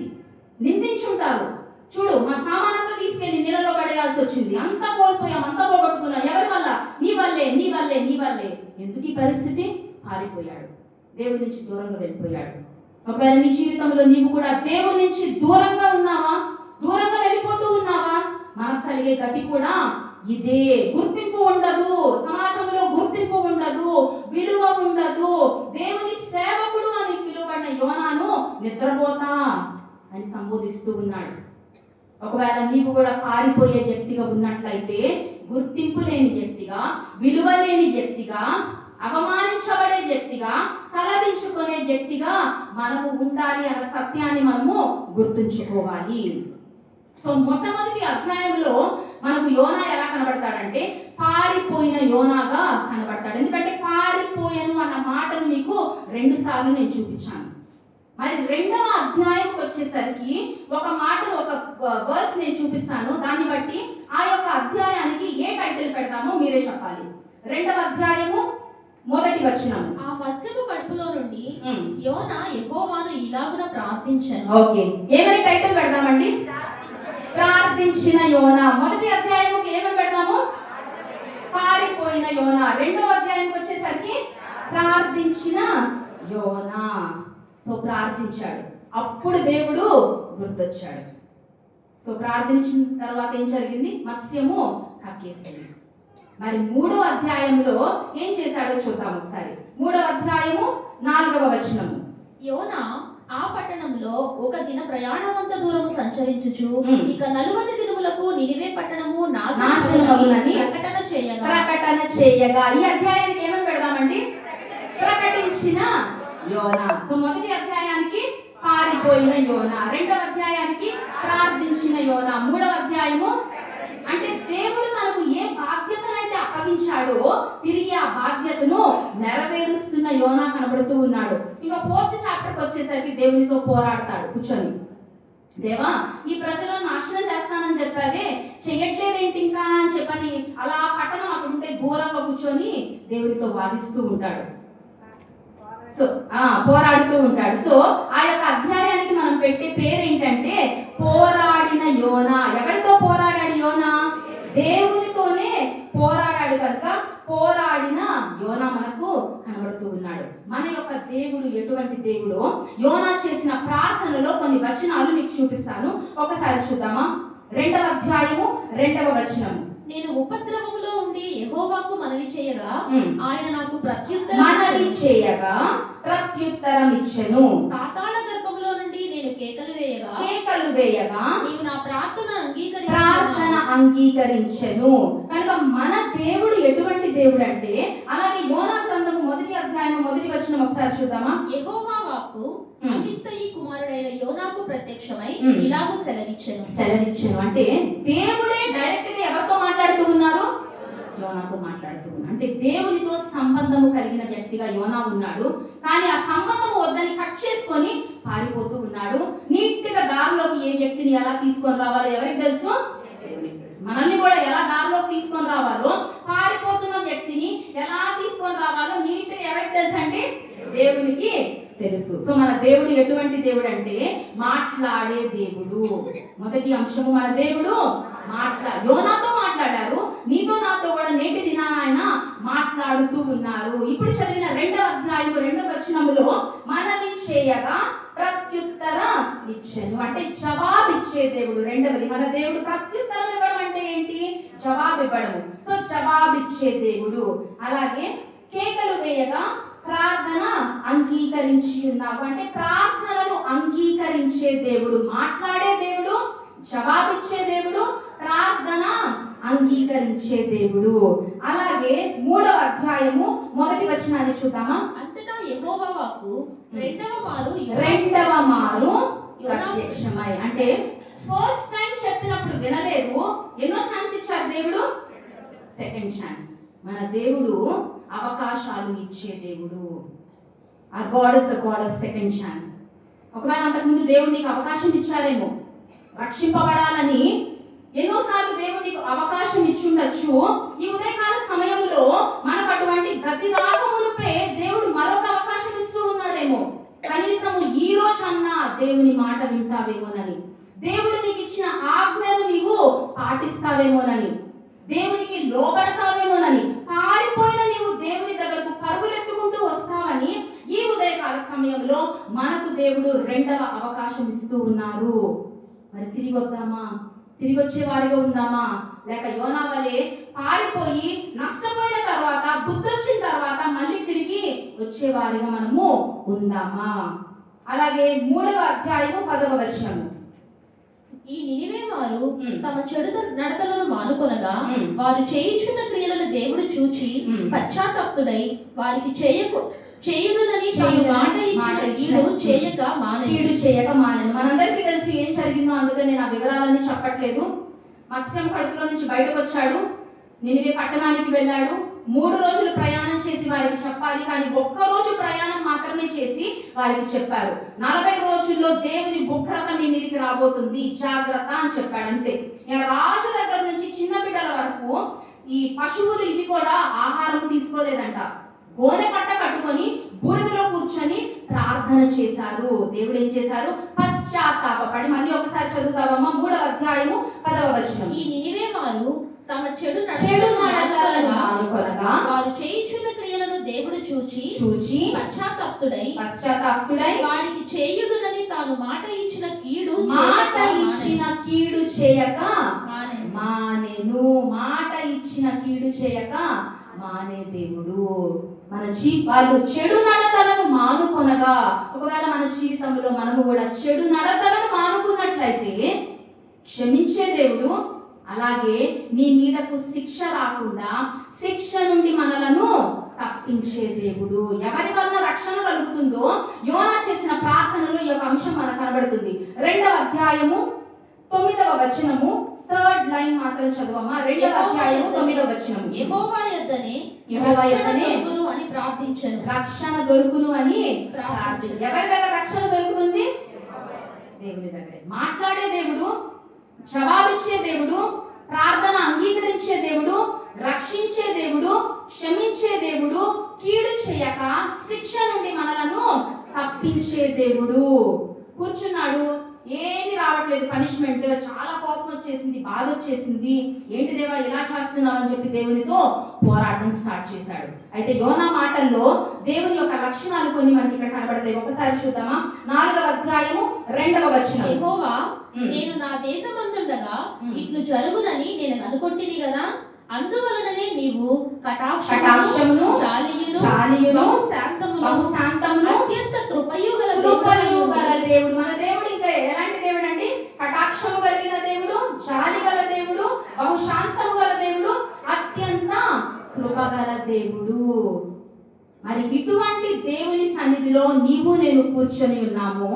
నిందించుంటారు. చూడు, మా సామానంతా తీసుకెళ్లి నీళ్ళలో పడేయాల్సి వచ్చింది, అంతా కోల్పోయాం, అంతా పోగొట్టుకున్నాం, ఎవరి వల్ల? నీ వల్లే, నీ వల్లే, నీ వల్లే. ఎందుకు ఈ పరిస్థితి? పారిపోయాడు, దేవుడి నుంచి దూరంగా వెళ్ళిపోయాడు. ఒకవేళ నీ జీవితంలో నీవు కూడా దేవుడి నుంచి దూరంగా ఉన్నావా, దూరంగా వెళ్ళిపోతూ ఉన్నావా? మనకు కలిగే గతి కూడా ఇదే. గుర్తింపు ఉండదు, సమాజంలో గుర్తింపు ఉండదు, విలువ ఉండదు. దేవుని సేవకుడు అని పిలువబడిన యోనాను నిద్రపోతా అని సంబోధిస్తూ ఉన్నాడు. ఒకవేళ నీవు కూడా పారిపోయే వ్యక్తిగా ఉన్నట్లయితే, గుర్తింపు లేని వ్యక్తిగా, విలువ లేని వ్యక్తిగా, అవమానించబడే వ్యక్తిగా, తలదించుకునే వ్యక్తిగా మనము ఉండాలి అన్న సత్యాన్ని మనము గుర్తుంచుకోవాలి. సో మొట్టమొదటి అధ్యాయంలో మనకు యోనా ఎలా కనబడతాడంటే పారిపోయిన యోనాగా కనబడతాడు. ఎందుకంటే పారిపోయాను అన్న మాటను మీకు 2 సార్లు నేను చూపించాను. మరి 2వ అధ్యాయంకి వచ్చేసరికి ఒక మాటను, ఒక వర్స్ నేను చూపిస్తాను. దాన్ని బట్టి ఆ యొక్క అధ్యాయానికి ఏ టైటిల్ పెడతామో మీరే చెప్పాలి. 2వ అధ్యాయము 1వ వచనము. ఆ మత్స్యపు కడుపులో నుండి యోనా యెహోవాను ఇలాగున ప్రార్థించాను. ఓకే, ఏమని టైటిల్ పెడదామండి? ప్రార్థించిన యోనా. 1వ అధ్యాయముకి ఏమని పెడదాము? పారిపోయిన యోనా. 2వ అధ్యాయానికి వచ్చేసరికి ప్రార్థించిన యోనా. సో ప్రార్థించాడు, అప్పుడు దేవుడు గుర్తొచ్చాడు. సో ప్రార్థించిన తర్వాత ఏం జరిగింది? మత్స్యము కక్కేసింది. మరి 3వ అధ్యాయంలో ఏం చేశాడో చూద్దాం ఒకసారి. 3వ అధ్యాయము 4వ వచనము. యోనా ఆ పట్టణంలో ఒక దిన ప్రయాణమంత దూరము సంచరించుచు ఇక 40 దినములకు నినివే పట్టణము నాశనమగునని ప్రకటన చేయగా. ఈ అధ్యాయానికి ఏమని పెడదామండి? ప్రకటించిన యోనా. సో మొదటి అధ్యాయానికి పారిపోయిన యోనా, 2వ అధ్యాయానికి ప్రార్థించిన యోనా, 3వ అధ్యాయము అంటే దేవుడు మనకు ఏ బాధ్యతనైతే అప్పగించాడో తిరిగి ఆ బాధ్యతను నెరవేరుస్తున్న యోనా కనబడుతూ ఉన్నాడు. ఇంకా 4th చాప్టర్కి వచ్చేసరికి దేవునితో పోరాడతాడు కూర్చొని. దేవా, ఈ ప్రజలను నాశనం చేస్తానని చెప్పావే, చెయ్యట్లేదేంటి ఇంకా అని చెప్పని అలా పట్టణం అక్కడ ఉంటే దూరంగా కూర్చొని దేవునితో వాదిస్తూ ఉంటాడు. సో పోరాడుతూ ఉంటాడు. సో ఆ యొక్క అధ్యాయానికి మనం పెట్టే పేరు ఏంటంటే పోరాడిన యోనా. ఎవరితో పోరాడాడు యోనా? దేవునితోనే పోరాడాడు కనుక పోరాడిన యోనా మనకు కనబడుతూ ఉన్నాడు. మన యొక్క దేవుడు ఎటువంటి దేవుడో యోనా చేసిన ప్రార్థనలో కొన్ని వచనాలు మీకు చూపిస్తాను, ఒకసారి చూద్దామా. 2వ అధ్యాయము 2వ వచనము. నేను ఉపద్రవములో ఉండి యెహోవాకు మనవి చేయగా ఆయన నాకు ప్రత్యుత్తరం ఇచ్చెను. పాతాళ గర్భములో నుండి నేను కేకలు వేయగా నీవు నా ప్రార్థన అంగీకరించెను. కనుక మన దేవుడు ఎటువంటి దేవుడు అంటే, అలాగే యోనా గ్రంథము 1వ అధ్యాయం 1వ వచనం ఒకసారి చూద్దామా. యెహోవా వాక్కు అమిత్తయి కుమారుడైన యోనాకు ప్రత్యక్షమై ఇలాగు సెలవిచ్చెను. అంటే దేవుడే డైరెక్ట్ గా ఎవరితో మాట్లాడుతూ ఉన్నారు? యోనాతో మాట్లాడుతూ ఉన్నారు. అంటే దేవునితో సంబంధము కలిగిన వ్యక్తిగా యోనా ఉన్నాడు. కానీ ఆ సంబంధం వద్దని కట్ చేసుకొని పారిపోతూ ఉన్నాడు. నీట్ గా దారిలోకి ఏ వ్యక్తిని ఎలా తీసుకొని రావాలో ఎవరికి తెలుసు? మనల్ని కూడా ఎలా దారిలోకి తీసుకొని రావాలో, పారిపోతున్న వ్యక్తిని ఎలా తీసుకొని రావాలో నీట్ గా ఎవరికి తెలుసు అంటే దేవునికి తెలుసు. సో మన దేవుడు ఎటువంటి దేవుడు అంటే మాట్లాడే దేవుడు. మొదటి అంశము, మన దేవుడు యోనాతో మాట్లాడారు, నీతో నాతో కూడా నేటి దినాన ఆయన మాట్లాడుతూ ఉన్నారు. ఇప్పుడు చదివిన 2వ అధ్యాయం 2వ వచనములో మనవి చేయగా ప్రత్యుత్తరం ఇచ్చెను. అంటే జవాబిచ్చే దేవుడు. 2వది, మన దేవుడు ప్రత్యుత్తరం ఇవ్వడం అంటే ఏంటి? జవాబు ఇవ్వడము. సో జవాబిచ్చే దేవుడు. అలాగే కేకలు వేయగా ప్రార్థన అంగీకరించి ఉన్నావు. అంటే ప్రార్థనను అంగీకరించే దేవుడు, మాట్లాడే దేవుడు, జవాబిచ్చే దేవుడు, ప్రార్థన అంగీకరించే దేవుడు. అలాగే 3వ అధ్యాయము 1వ వచనాన్ని చూద్దామా. అంతటా యెహోవా వాక్కు రెండవ మారు ప్రత్యక్షమై. అంటే ఫస్ట్ టైం చెప్పినప్పుడు వినలేదు, ఎన్నో ఛాన్స్ ఇచ్చారు దేవుడు? Second chance. మన దేవుడు అవకాశాలు ఇచ్చే దేవుడు. our God is a God of second chance. ఒకవేళ అంతకుముందు దేవుడు నీకు అవకాశం ఇచ్చారేమో రక్షింపబడాలని, ఎన్నోసార్లు దేవుడు నీకు అవకాశం ఇచ్చుండొచ్చు. ఈ ఉదయకాల సమయంలో మనకు అటువంటి గతి రాకమునుపే దేవుడు మరొక అవకాశం ఇస్తూ ఉన్నాడేమో. కనీసము ఈ రోజు రోజన్నా దేవుని మాట వింటావేమోనని, దేవుడు నీకు ఇచ్చిన ఆజ్ఞను నీవు పాటిస్తావేమోనని, దేవునికి లోబడతావేమోనని, పారిపోయిన నీవు దేవుని దగ్గరకు పరుగులెత్తుకుంటూ వస్తావని ఈ ఉదయకాల సమయంలో మనకు దేవుడు రెండవ అవకాశం ఇస్తూ ఉన్నారు. మరి తిరిగి వద్దామా? తిరిగి వచ్చే వారిగా ఉందామా? లేక యోనా వలె పారిపోయి నష్టపోయిన తర్వాత, బుద్ధొచ్చిన తర్వాత మళ్ళీ తిరిగి వచ్చేవారిగా మనము ఉందామా? అలాగే 3వ అధ్యాయము 10వ వచనం. ఈ నినివే వారు తమ చెడు నడతలను మానుకొనగా వారు చేయుచున్న క్రియలను దేవుడు చూచి పశ్చాత్తాపుడై వారికి చేయుదునని తాను మాట ఇచ్చిన కీడు చేయక మానెను. మనందరికీ తెలిసి ఏం జరిగిందో, అందుకని నేను ఆ వివరాలన్నీ చెప్పట్లేదు. మత్స్యం కడుపులో నుంచి బయటకు వచ్చాడు, నినివే పట్టణానికి వెళ్ళాడు. 3 రోజులు ప్రయాణం చేసి వారికి చెప్పాలి, కానీ 1 రోజు ప్రయాణం మాత్రమే చేసి వారికి చెప్పారు. 40 రోజుల్లో దేవుని ఉగ్రత మీ మీదికి రాబోతుంది, జాగ్రత్త అని చెప్పాడు. అంతే. రాజు దగ్గర నుంచి చిన్న బిడ్డల వరకు ఈ పశువులు ఇవి కూడా ఆహారం తీసుకోలేదంట. గోనె పట్ట కట్టుకొని బూడిదలో కూర్చొని ప్రార్థన చేశారు. దేవుడు ఏం చేశారు? పశ్చాత్తాపపడి. మళ్ళీ ఒకసారి చదువుతావమ్మా, 3వ అధ్యాయము 10వ వచనం. ఈ నినివే వారు తమ చెడు నడతలను మానుకొనగా వారు చేయుచున్న క్రియలను దేవుడు చూచి పశ్చాత్తాపుడై వారికి చేయుదునని తాను మాట ఇచ్చిన కీడు చేయక మానెను. మాట ఇచ్చిన కీడు చేయక మానే దేవుడు. వాళ్ళు చెడు నడతలను మానుకొనగా, ఒకవేళ మన జీవితంలో మనము కూడా చెడు నడతలను మానుకున్నట్లయితే క్షమించే దేవుడు, అలాగే నీ మీదకు శిక్ష రాకుండా శిక్ష నుండి మనలను తప్పించే దేవుడు. ఎవరి వలన రక్షణ కలుగుతుందో యోనా చేసిన ప్రార్థనలో ఈ యొక్క అంశం మనకు కనబడుతుంది. 2వ అధ్యాయము 9వ వచనము, 3rd లైన్ మాత్రం చదువమ్మా. 2వ అధ్యాయము 9వ వచనం. యెహోవా యొద్దనే అని ప్రార్థించను, రక్షణ దొరుకును అని ప్రార్థించు. ఎవరి దగ్గర రక్షణ దొరుకుతుంది? దేవుని దగ్గర. మాట్లాడే దేవుడు, జవాబిచ్చే దేవుడు, ప్రార్థన అంగీకరించే దేవుడు, రక్షించే దేవుడు, క్షమించే దేవుడు, కీడు చేయక శిక్ష నుండి మనలను తప్పించే దేవుడు. కూర్చున్నాడు, ఏమి రావట్లేదు పనిష్మెంట్, చాలా కోపం వచ్చేసింది, బాధ వచ్చేసింది, ఏంటి దేవా ఇలా చేస్తున్నావు అని చెప్పి దేవునితో పోరాటం స్టార్ట్ చేశాడు. అయితే యోనా మాటల్లో దేవుని యొక్క లక్షణాలు కొన్ని మనకి ఇక్కడ కనబడతాయి. ఒకసారి చూద్దామా. 4వ అధ్యాయము 2వ వచనం. యెహోవా నేను నా దేశమందుండగా ఇట్లు జరుగునని నేను అనుకొంటిని కదా, అందువలననే నీవు కటాక్షమును శాలియును శాంతమును అత్యంత కృపయు గల దేవుడు. మన దేవుడు ఇంకా ఎలాంటి దేవుడు అండి? కటాక్షము కలిగిన దేవుడు, జాలి గల దేవుడు, బహుశాంతము గల దేవుడు, అత్యంత కృపగల దేవుడు. మరి ఇటువంటి దేవుని సన్నిధిలో నీవు నేను కూర్చొని ఉన్నాము.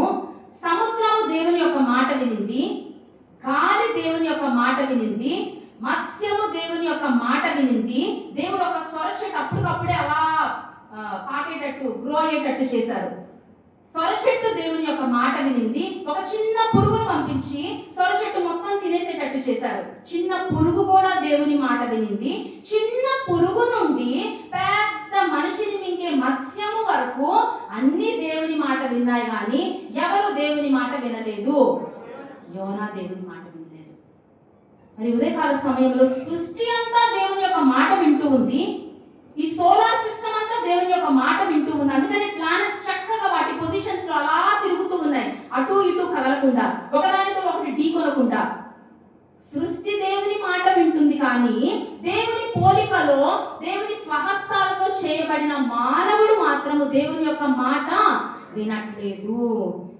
సముద్రము దేవుని యొక్క మాట వినింది, గాలి దేవుని యొక్క మాట వినింది, మత్స్యము దేవుని యొక్క మాట వినింది. దేవుడు ఒక సొరచెట్టు అప్పటికప్పుడే అలా పాకేటట్టు, గ్రో అయ్యేటట్టు చేశారు. సొరచెట్టు దేవుని యొక్క మాట వినింది. ఒక చిన్న పురుగును పంపించి సొరచెట్టు మొత్తం తినేసేటట్టు చేశారు. చిన్న పురుగు కూడా దేవుని మాట వినింది. చిన్న పురుగు నుండి పెద్ద మనిషిని మింగే మత్స్యము వరకు అన్ని దేవుని మాట విన్నాయి, కానీ ఎవరు దేవుని మాట వినలేదు? యోనా దేవుని మాట వినలేదు. మరి ఉదయకాల సమయంలో సృష్టి అంతా దేవుని యొక్క మాట వింటూ ఉంది. ఈ సోలార్ సిస్టమ్ అంతా దేవుని యొక్క మాట వింటూ ఉంది. అందుకని ప్లానెట్స్ చక్కగా వాటి పొజిషన్స్ లో అలా తిరుగుతూ ఉన్నాయి, అటు ఇటు కదలకుండా, ఒకదానితో ఒకటి ఢీకొనకుండా. సృష్టి దేవుని మాట వింటుంది, కానీ దేవుని పోలికలో దేవుని స్వహస్తాలతో చేయబడిన మానవుడు మాత్రము దేవుని యొక్క మాట వినట్లేదు.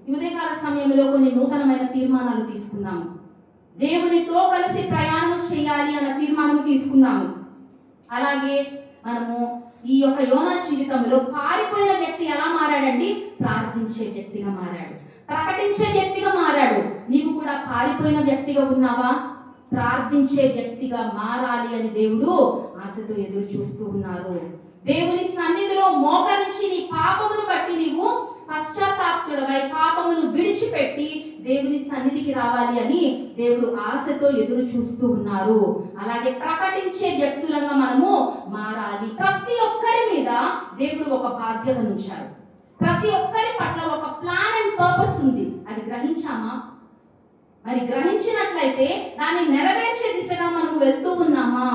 ఈ ఉదయకాల సమయంలో కొన్ని నూతనమైన తీర్మానాలు తీసుకున్నాము. దేవునితో కలిసి ప్రయాణం చేయాలి అన్న తీర్మానం తీసుకున్నాము. అలాగే మనము ఈ యొక్క యోనా జీవితంలో పారిపోయిన వ్యక్తి ఎలా మారాడండి? ప్రార్థించే వ్యక్తిగా మారాడు, ప్రకటించే వ్యక్తిగా మారాడు. నీవు కూడా పారిపోయిన వ్యక్తిగా ఉన్నావా? ప్రార్థించే వ్యక్తిగా మారాలి అని దేవుడు ఆశతో ఎదురు చూస్తూ ఉన్నారు. దేవుని సన్నిధిలో మోకరించి నీ పాపమును బట్టి నీవు పశ్చాత్తాపుడవై పాపమును విడిచిపెట్టి దేవుని సన్నిధికి రావాలి అని దేవుడు ఆశతో ఎదురు చూస్తూ ఉన్నారు. అలాగే ప్రకటించే వ్యక్తులంగా మనము మారాలి. ప్రతి ఒక్కరి మీద దేవుడు ఒక బాధ్యతను ఉంచారు. ప్రతి ఒక్కరి పట్ల ఒక ప్లాన్ అండ్ పర్పస్ ఉంది. అది గ్రహించామా? మరి గ్రహించినట్లయితే దాన్ని నెరవేర్చే దిశగా మనము వెళ్తూ ఉన్నామా?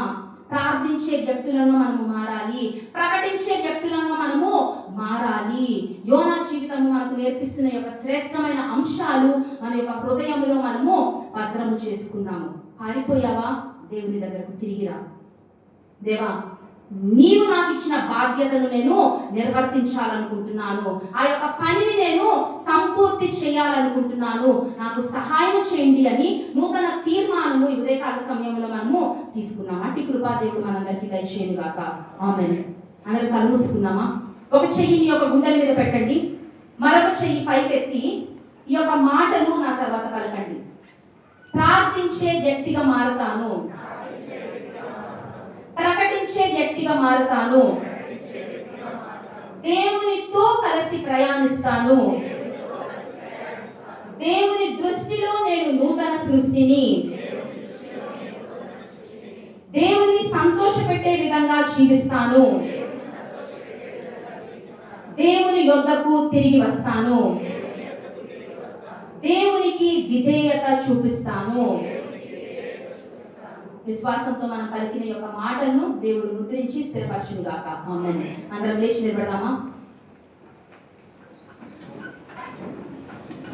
ప్రార్థించే వ్యక్తులంగా మనము మారాలి, ప్రకటించే వ్యక్తులంగా మనము మారాలి. యోనా జీవితము మనకు నేర్పిస్తున్న యొక్క శ్రేష్టమైన అంశాలు మన యొక్క హృదయంలో మనము భద్రము చేసుకుందాము. పారిపోయావా? దేవుని దగ్గరకు తిరిగిరా. దేవా, నీవు నాకు ఇచ్చిన బాధ్యతను నేను నిర్వర్తించాలనుకుంటున్నాను, ఆ యొక్క పనిని నేను సంపూర్తి చేయాలనుకుంటున్నాను, నాకు సహాయం చేయండి అని నూతన తీర్మానము ఈ ఉదయకాల సమయంలో మనము తీసుకుందాం. అట్టి కృపా దేవుడు మనందరికీ దయచేయను గాక. ఆమేన్. అందరం కళ్ళు మూసుకుందామా? ఒక చెయ్యి మీ యొక్క గుండెల మీద పెట్టండి, మరొక చెయ్యి పైకెత్తి ఈ యొక్క మాటలు నా తర్వాత పలకండి. ప్రార్థించే వ్యక్తిగా మారుతాను, ప్రకటించే వ్యక్తిగా మారుతాను, దేవునితో కలిసి ప్రయాణిస్తాను, దేవుని దృష్టిలో నేను నూతన సృష్టిని, దేవుని సంతోషపెట్టే విధంగా జీవిస్తాను, దేవుని యొద్దకు తిరిగి వస్తాను, దేవునికి విధేయత చూపిస్తాను. విశ్వాసంతో మనం పలికిన యొక్క మాటలను దేవుడు ముద్రించి స్థిరపరచును గాక. ఆమేన్. అందరం లేచి నిలబడదామా?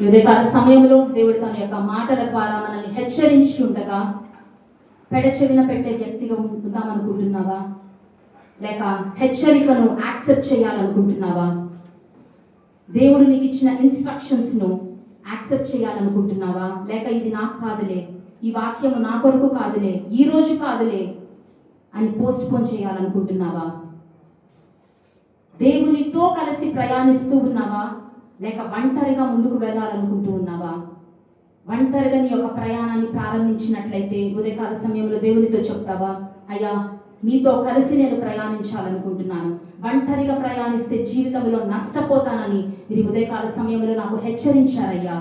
ఉదయకాల సమయంలో దేవుడు తన యొక్క మాటల ద్వారా మనల్ని హెచ్చరించి ఉండగా పెడచెవిన పెట్టే వ్యక్తిగా ఉందామనుకుంటున్నావా? లేక హెచ్చరికను యాక్సెప్ట్ చేయాలనుకుంటున్నావా? దేవుడు నీకు ఇచ్చిన ఇన్స్ట్రక్షన్స్ను యాక్సెప్ట్ చేయాలనుకుంటున్నావా? లేక ఇది నాకు కాదులే, ఈ వాక్యము నా కొరకు కాదులే, ఈ రోజు కాదులే అని పోస్ట్ పోన్ చేయాలనుకుంటున్నావా? దేవునితో కలిసి ప్రయాణిస్తూ ఉన్నావా? లేక ఒంటరిగా ముందుకు వెళ్ళాలనుకుంటూ ఉన్నావా? ఒంటరిగా నీ యొక్క ప్రయాణాన్ని ప్రారంభించినట్లయితే ఉదయకాల సమయంలో దేవునితో చెప్తావా, అయ్యా మీతో కలిసి నేను ప్రయాణించాలనుకుంటున్నాను, ఒంటరిగా ప్రయాణిస్తే జీవితంలో నష్టపోతానని మీరు ఉదయకాల సమయంలో నాకు హెచ్చరించారయ్యా.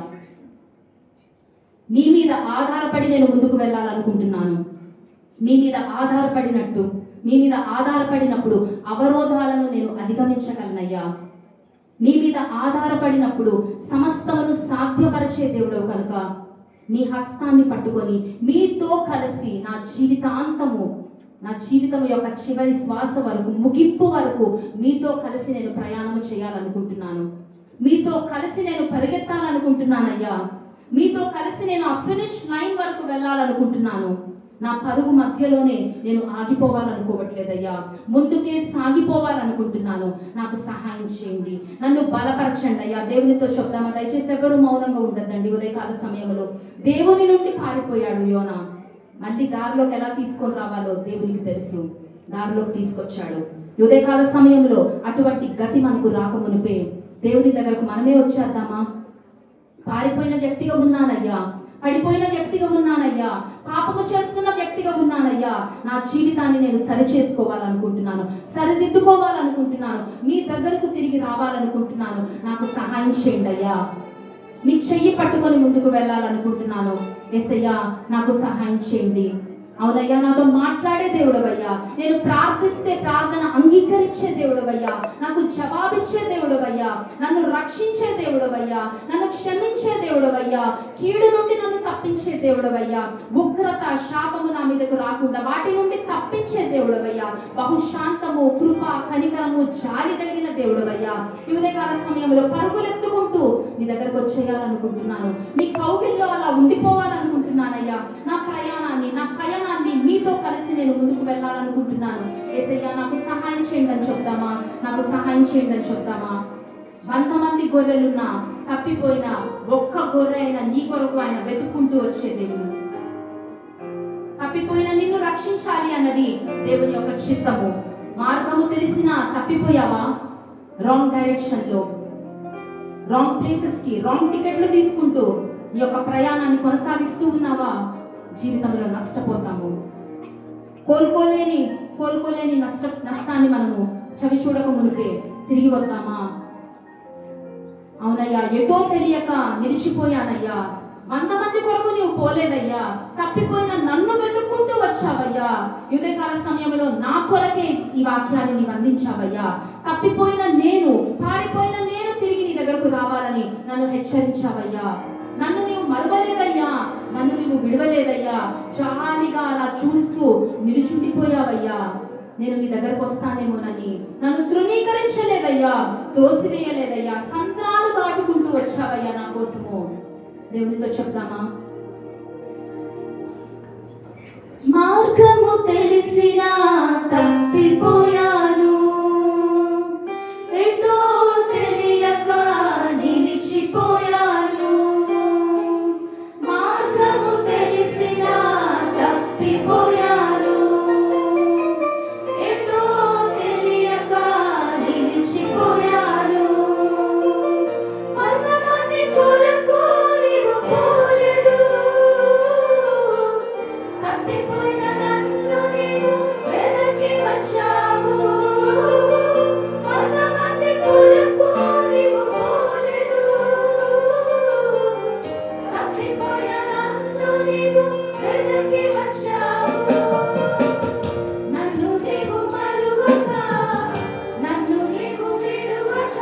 మీ మీద ఆధారపడి నేను ముందుకు వెళ్ళాలనుకుంటున్నాను. మీ మీద ఆధారపడినట్టు, మీ మీద ఆధారపడినప్పుడు అవరోధాలను నేను అధిగమించగలనయ్యా. మీ మీద ఆధారపడినప్పుడు సమస్తమును సాధ్యపరిచే దేవుడు కనుక మీ హస్తాన్ని పట్టుకొని మీతో కలిసి నా జీవితాంతము, నా జీవితం యొక్క చివరి శ్వాస వరకు, ముగింపు వరకు మీతో కలిసి నేను ప్రయాణం చేయాలనుకుంటున్నాను. మీతో కలిసి నేను పరిగెత్తాలనుకుంటున్నానయ్యా. మీతో కలిసి నేను ఆ ఫినిష్ లైన్ వరకు వెళ్ళాలనుకుంటున్నాను. నా పరుగు మధ్యలోనే నేను ఆగిపోవాలనుకోవట్లేదయ్యా, ముందుకే సాగిపోవాలనుకుంటున్నాను. నాకు సహాయం చేయండి, నన్ను బలపరచండి అయ్యా. దేవునితో చెప్దామా? దయచేసి ఎవరు మౌనంగా ఉండద్దండి. ఉదయకాల సమయంలో దేవుని నుండి పారిపోయాడు యోనా. మళ్ళీ దారిలోకి ఎలా తీసుకొని రావాలో దేవునికి తెలుసు, దారిలోకి తీసుకొచ్చాడు. ఉదయకాల సమయంలో అటువంటి గతి మనకు రాకమునిపే దేవుని దగ్గరకు మనమే వచ్చేద్దామా? పారిపోయిన వ్యక్తిగా ఉన్నానయ్యా, పడిపోయిన వ్యక్తిగా ఉన్నానయ్యా, పాపము చేస్తున్న వ్యక్తిగా ఉన్నానయ్యా. నా జీవితాన్ని నేను సరి చేసుకోవాలనుకుంటున్నాను, సరిదిద్దుకోవాలనుకుంటున్నాను, మీ దగ్గరకు తిరిగి రావాలనుకుంటున్నాను. నాకు సహాయం చేయండి అయ్యా. మీ చెయ్యి పట్టుకొని ముందుకు వెళ్ళాలనుకుంటున్నాను. యేసయ్యా నాకు సహాయం చేయండి. అవునయ్యా, నాతో మాట్లాడే దేవుడవయ్యా, నేను ప్రార్థిస్తే ప్రార్థన అంగీకరించే దేవుడవయ్యా, నాకు జవాబిచ్చే దేవుడవయ్యా, నన్ను రక్షించే దేవుడవయ్యా, నన్ను క్షమించే దేవుడవయ్యా, కీడు నుండి నన్ను తప్పించే దేవుడవయ్యా, ఉగ్రత శాపము నా మీదకు రాకుండా వాటి నుండి తప్పించే దేవుడవయ్యా, బహుశాంతము, కృప, కనికరము, జాలి కలిగిన దేవుడవయ్యా. ఈ ఉదయకాల సమయంలో పరుగులెత్తుకుంటూ నీ దగ్గరకు వచ్చేయాలనుకుంటున్నాను. మీ కౌగిల్లో అలా ఉండిపోవాలనుకుంటున్నానయ్యా. నా పయనాన్ని మీతో కలిసి నేను ముందుకు వెళ్ళాలనుకుంటున్నాను. యేసయ్యా నాకు సహాయం చేయండి అని చెప్తామా? నాకు సహాయం చేయండి అని చెప్తామా? 100 మంది గొర్రెలున్నా తప్పిపోయిన ఒక్క గొర్రె అయినా నీ కొరకు ఆయన వెతుక్కుంటూ వచ్చే దేవుడు. తప్పిపోయిన నిన్ను రక్షించాలి అన్నది దేవుని యొక్క చిత్తము. మార్గము తెలిసినా తప్పిపోయావా? రాంగ్ డైరెక్షన్ లో, రాంగ్ ప్లేసెస్ కి రాంగ్ టికెట్లు తీసుకుంటూ నీ యొక్క ప్రయాణాన్ని కొనసాగిస్తూ ఉన్నావా? జీవితంలో నష్టపోతాము. కోలుకోలేని నష్టాన్ని మనము చవి చూడక మునిపే తిరిగి వద్దామా? అవునయ్యా, ఎటో తెలియక నిలిచిపోయానయ్యా, మంది కొరకు నీవు పోలేదయ్యా. తప్పిపోయిన నన్ను వెతుక్కుంటూ వచ్చావయ్యా. ఉదయకాల సమయంలో నా కొరకే ఈ వాక్యాన్ని నీవు అందించావయ్యా. తప్పిపోయిన నేను, పారిపోయిన నేను తిరిగి నీ దగ్గరకు రావాలని నన్ను హెచ్చరించావయ్యా. నన్ను నీవు మరువలేదయ్యా, నన్ను నీవు విడవలేదయ్యా. జాలిగా అలా చూస్తూ నిలుచుండిపోయావయ్యా. నేను నీ దగ్గరకు వస్తానేమోనని నన్ను తృణీకరించలేదయ్యా, త్రోసివేయలేదయ్యా. సంద్రాలు దాటుకుంటూ వచ్చావయ్యా నా కోసము. దేవునితో చెప్తామా? మార్గము తెలిసినా తప్పిపోయాను, ఎటో తెలియక నిలిచిపోయాను. మార్గము తెలిసినా తప్పిపోయాను, ఎటో తెలియక నిలిచిపోయాను. అంతమంది కొరకు నీవు పోలేదు, తప్పిపోయిన నన్ను నీవు వెనక్కి వచ్చావు. అంతమంది కొరకు నీవు పోలేదు, తప్పిపోయిన నన్ను నీవు వెనక్కి వచ్చావు. నన్ను నీవు మరువక, నన్ను నీవు విడువక,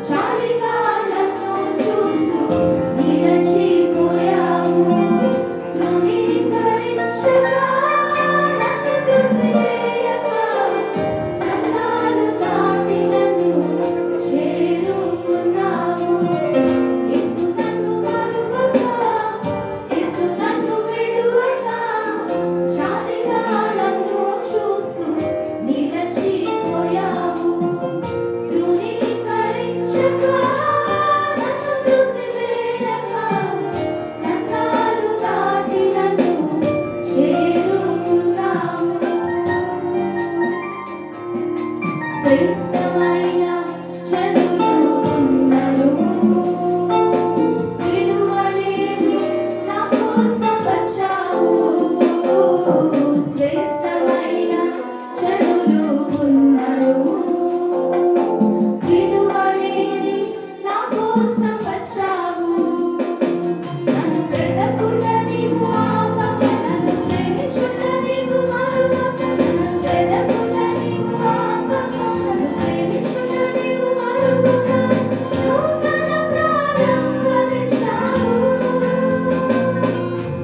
జాలిగా నన్ను చూస్తూ నిలిచిపోయావు. తృణీకరించగా, నన్ను త్రోసివేయక, సంద్రాలు దాటి నన్ను చేరుకున్నావు. యేసు నన్ను మరువక, యేసు నన్ను విడువక, జాలిగా నన్ను చూస్తూ నిలిచిపోయావు. తృణీకరించగా, నన్ను త్రోసివేయక, సంద్రాలు దాటి నన్ను చేరుకున్నావు. శ్రేష్టమైన జనులు ఉన్నారు, విలువలేదు నా కోసం వచ్చావు. శ్రేష్టమైన జనులు ఉన్నారు, విలువలేని నా కోసం వచ్చావు. నన్ను వెదకుట నీవు ఆపక, నన్ను ప్రేమించుట నీవు మరువక. నన్ను వెదకుట నీవు ఆపక, నన్ను ప్రేమించుట నీవు మరువక. నూతన ప్రారంభమిచ్చావు,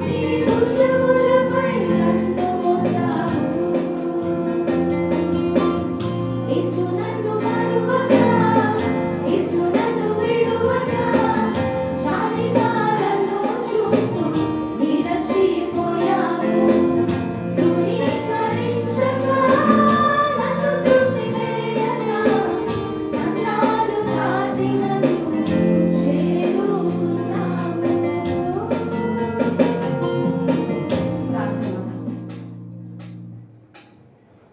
నీ భుజములపై నన్ను మోసావు. యేసు నన్ను మరువక, యేసు నన్ను విడువక, జాలిగా నన్ను చూస్తూ నిలిచిపోయావు. తృణీకరించగా, నన్ను త్రోసివేయక, సంద్రాలు దాటి నన్ను చేరుకున్నావు. ప్రార్థన.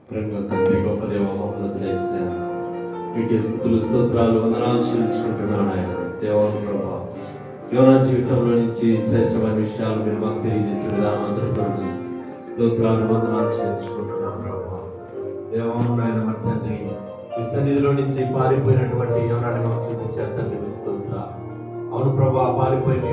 ప్రేమ తండ్రి, గొప్ప దేవ, మహోన్నతుడైన మీకే స్తుతులు, స్తోత్రాలు, వందనాలు చెల్లించుకుంటున్నాను ఆయన. దేవాను ప్రభా, యోనా జీవితంలో నుంచి శ్రేష్టమైన విషయాలు మీరు మాకు తెలియజేసిన విధానం అందరికీ స్తోత్రాలు, వందనాలు చెల్లించుకుంటున్నాను ప్రభా. దేవాను ఆయన మా తండ్రి, మీ సన్నిధిలో నుంచి పారిపోయినటువంటి యోనాన్ని మాకు చూపించారు తండ్రి, మీ స్తోత్రాలు. అవును ప్రభా, పారిపోయిన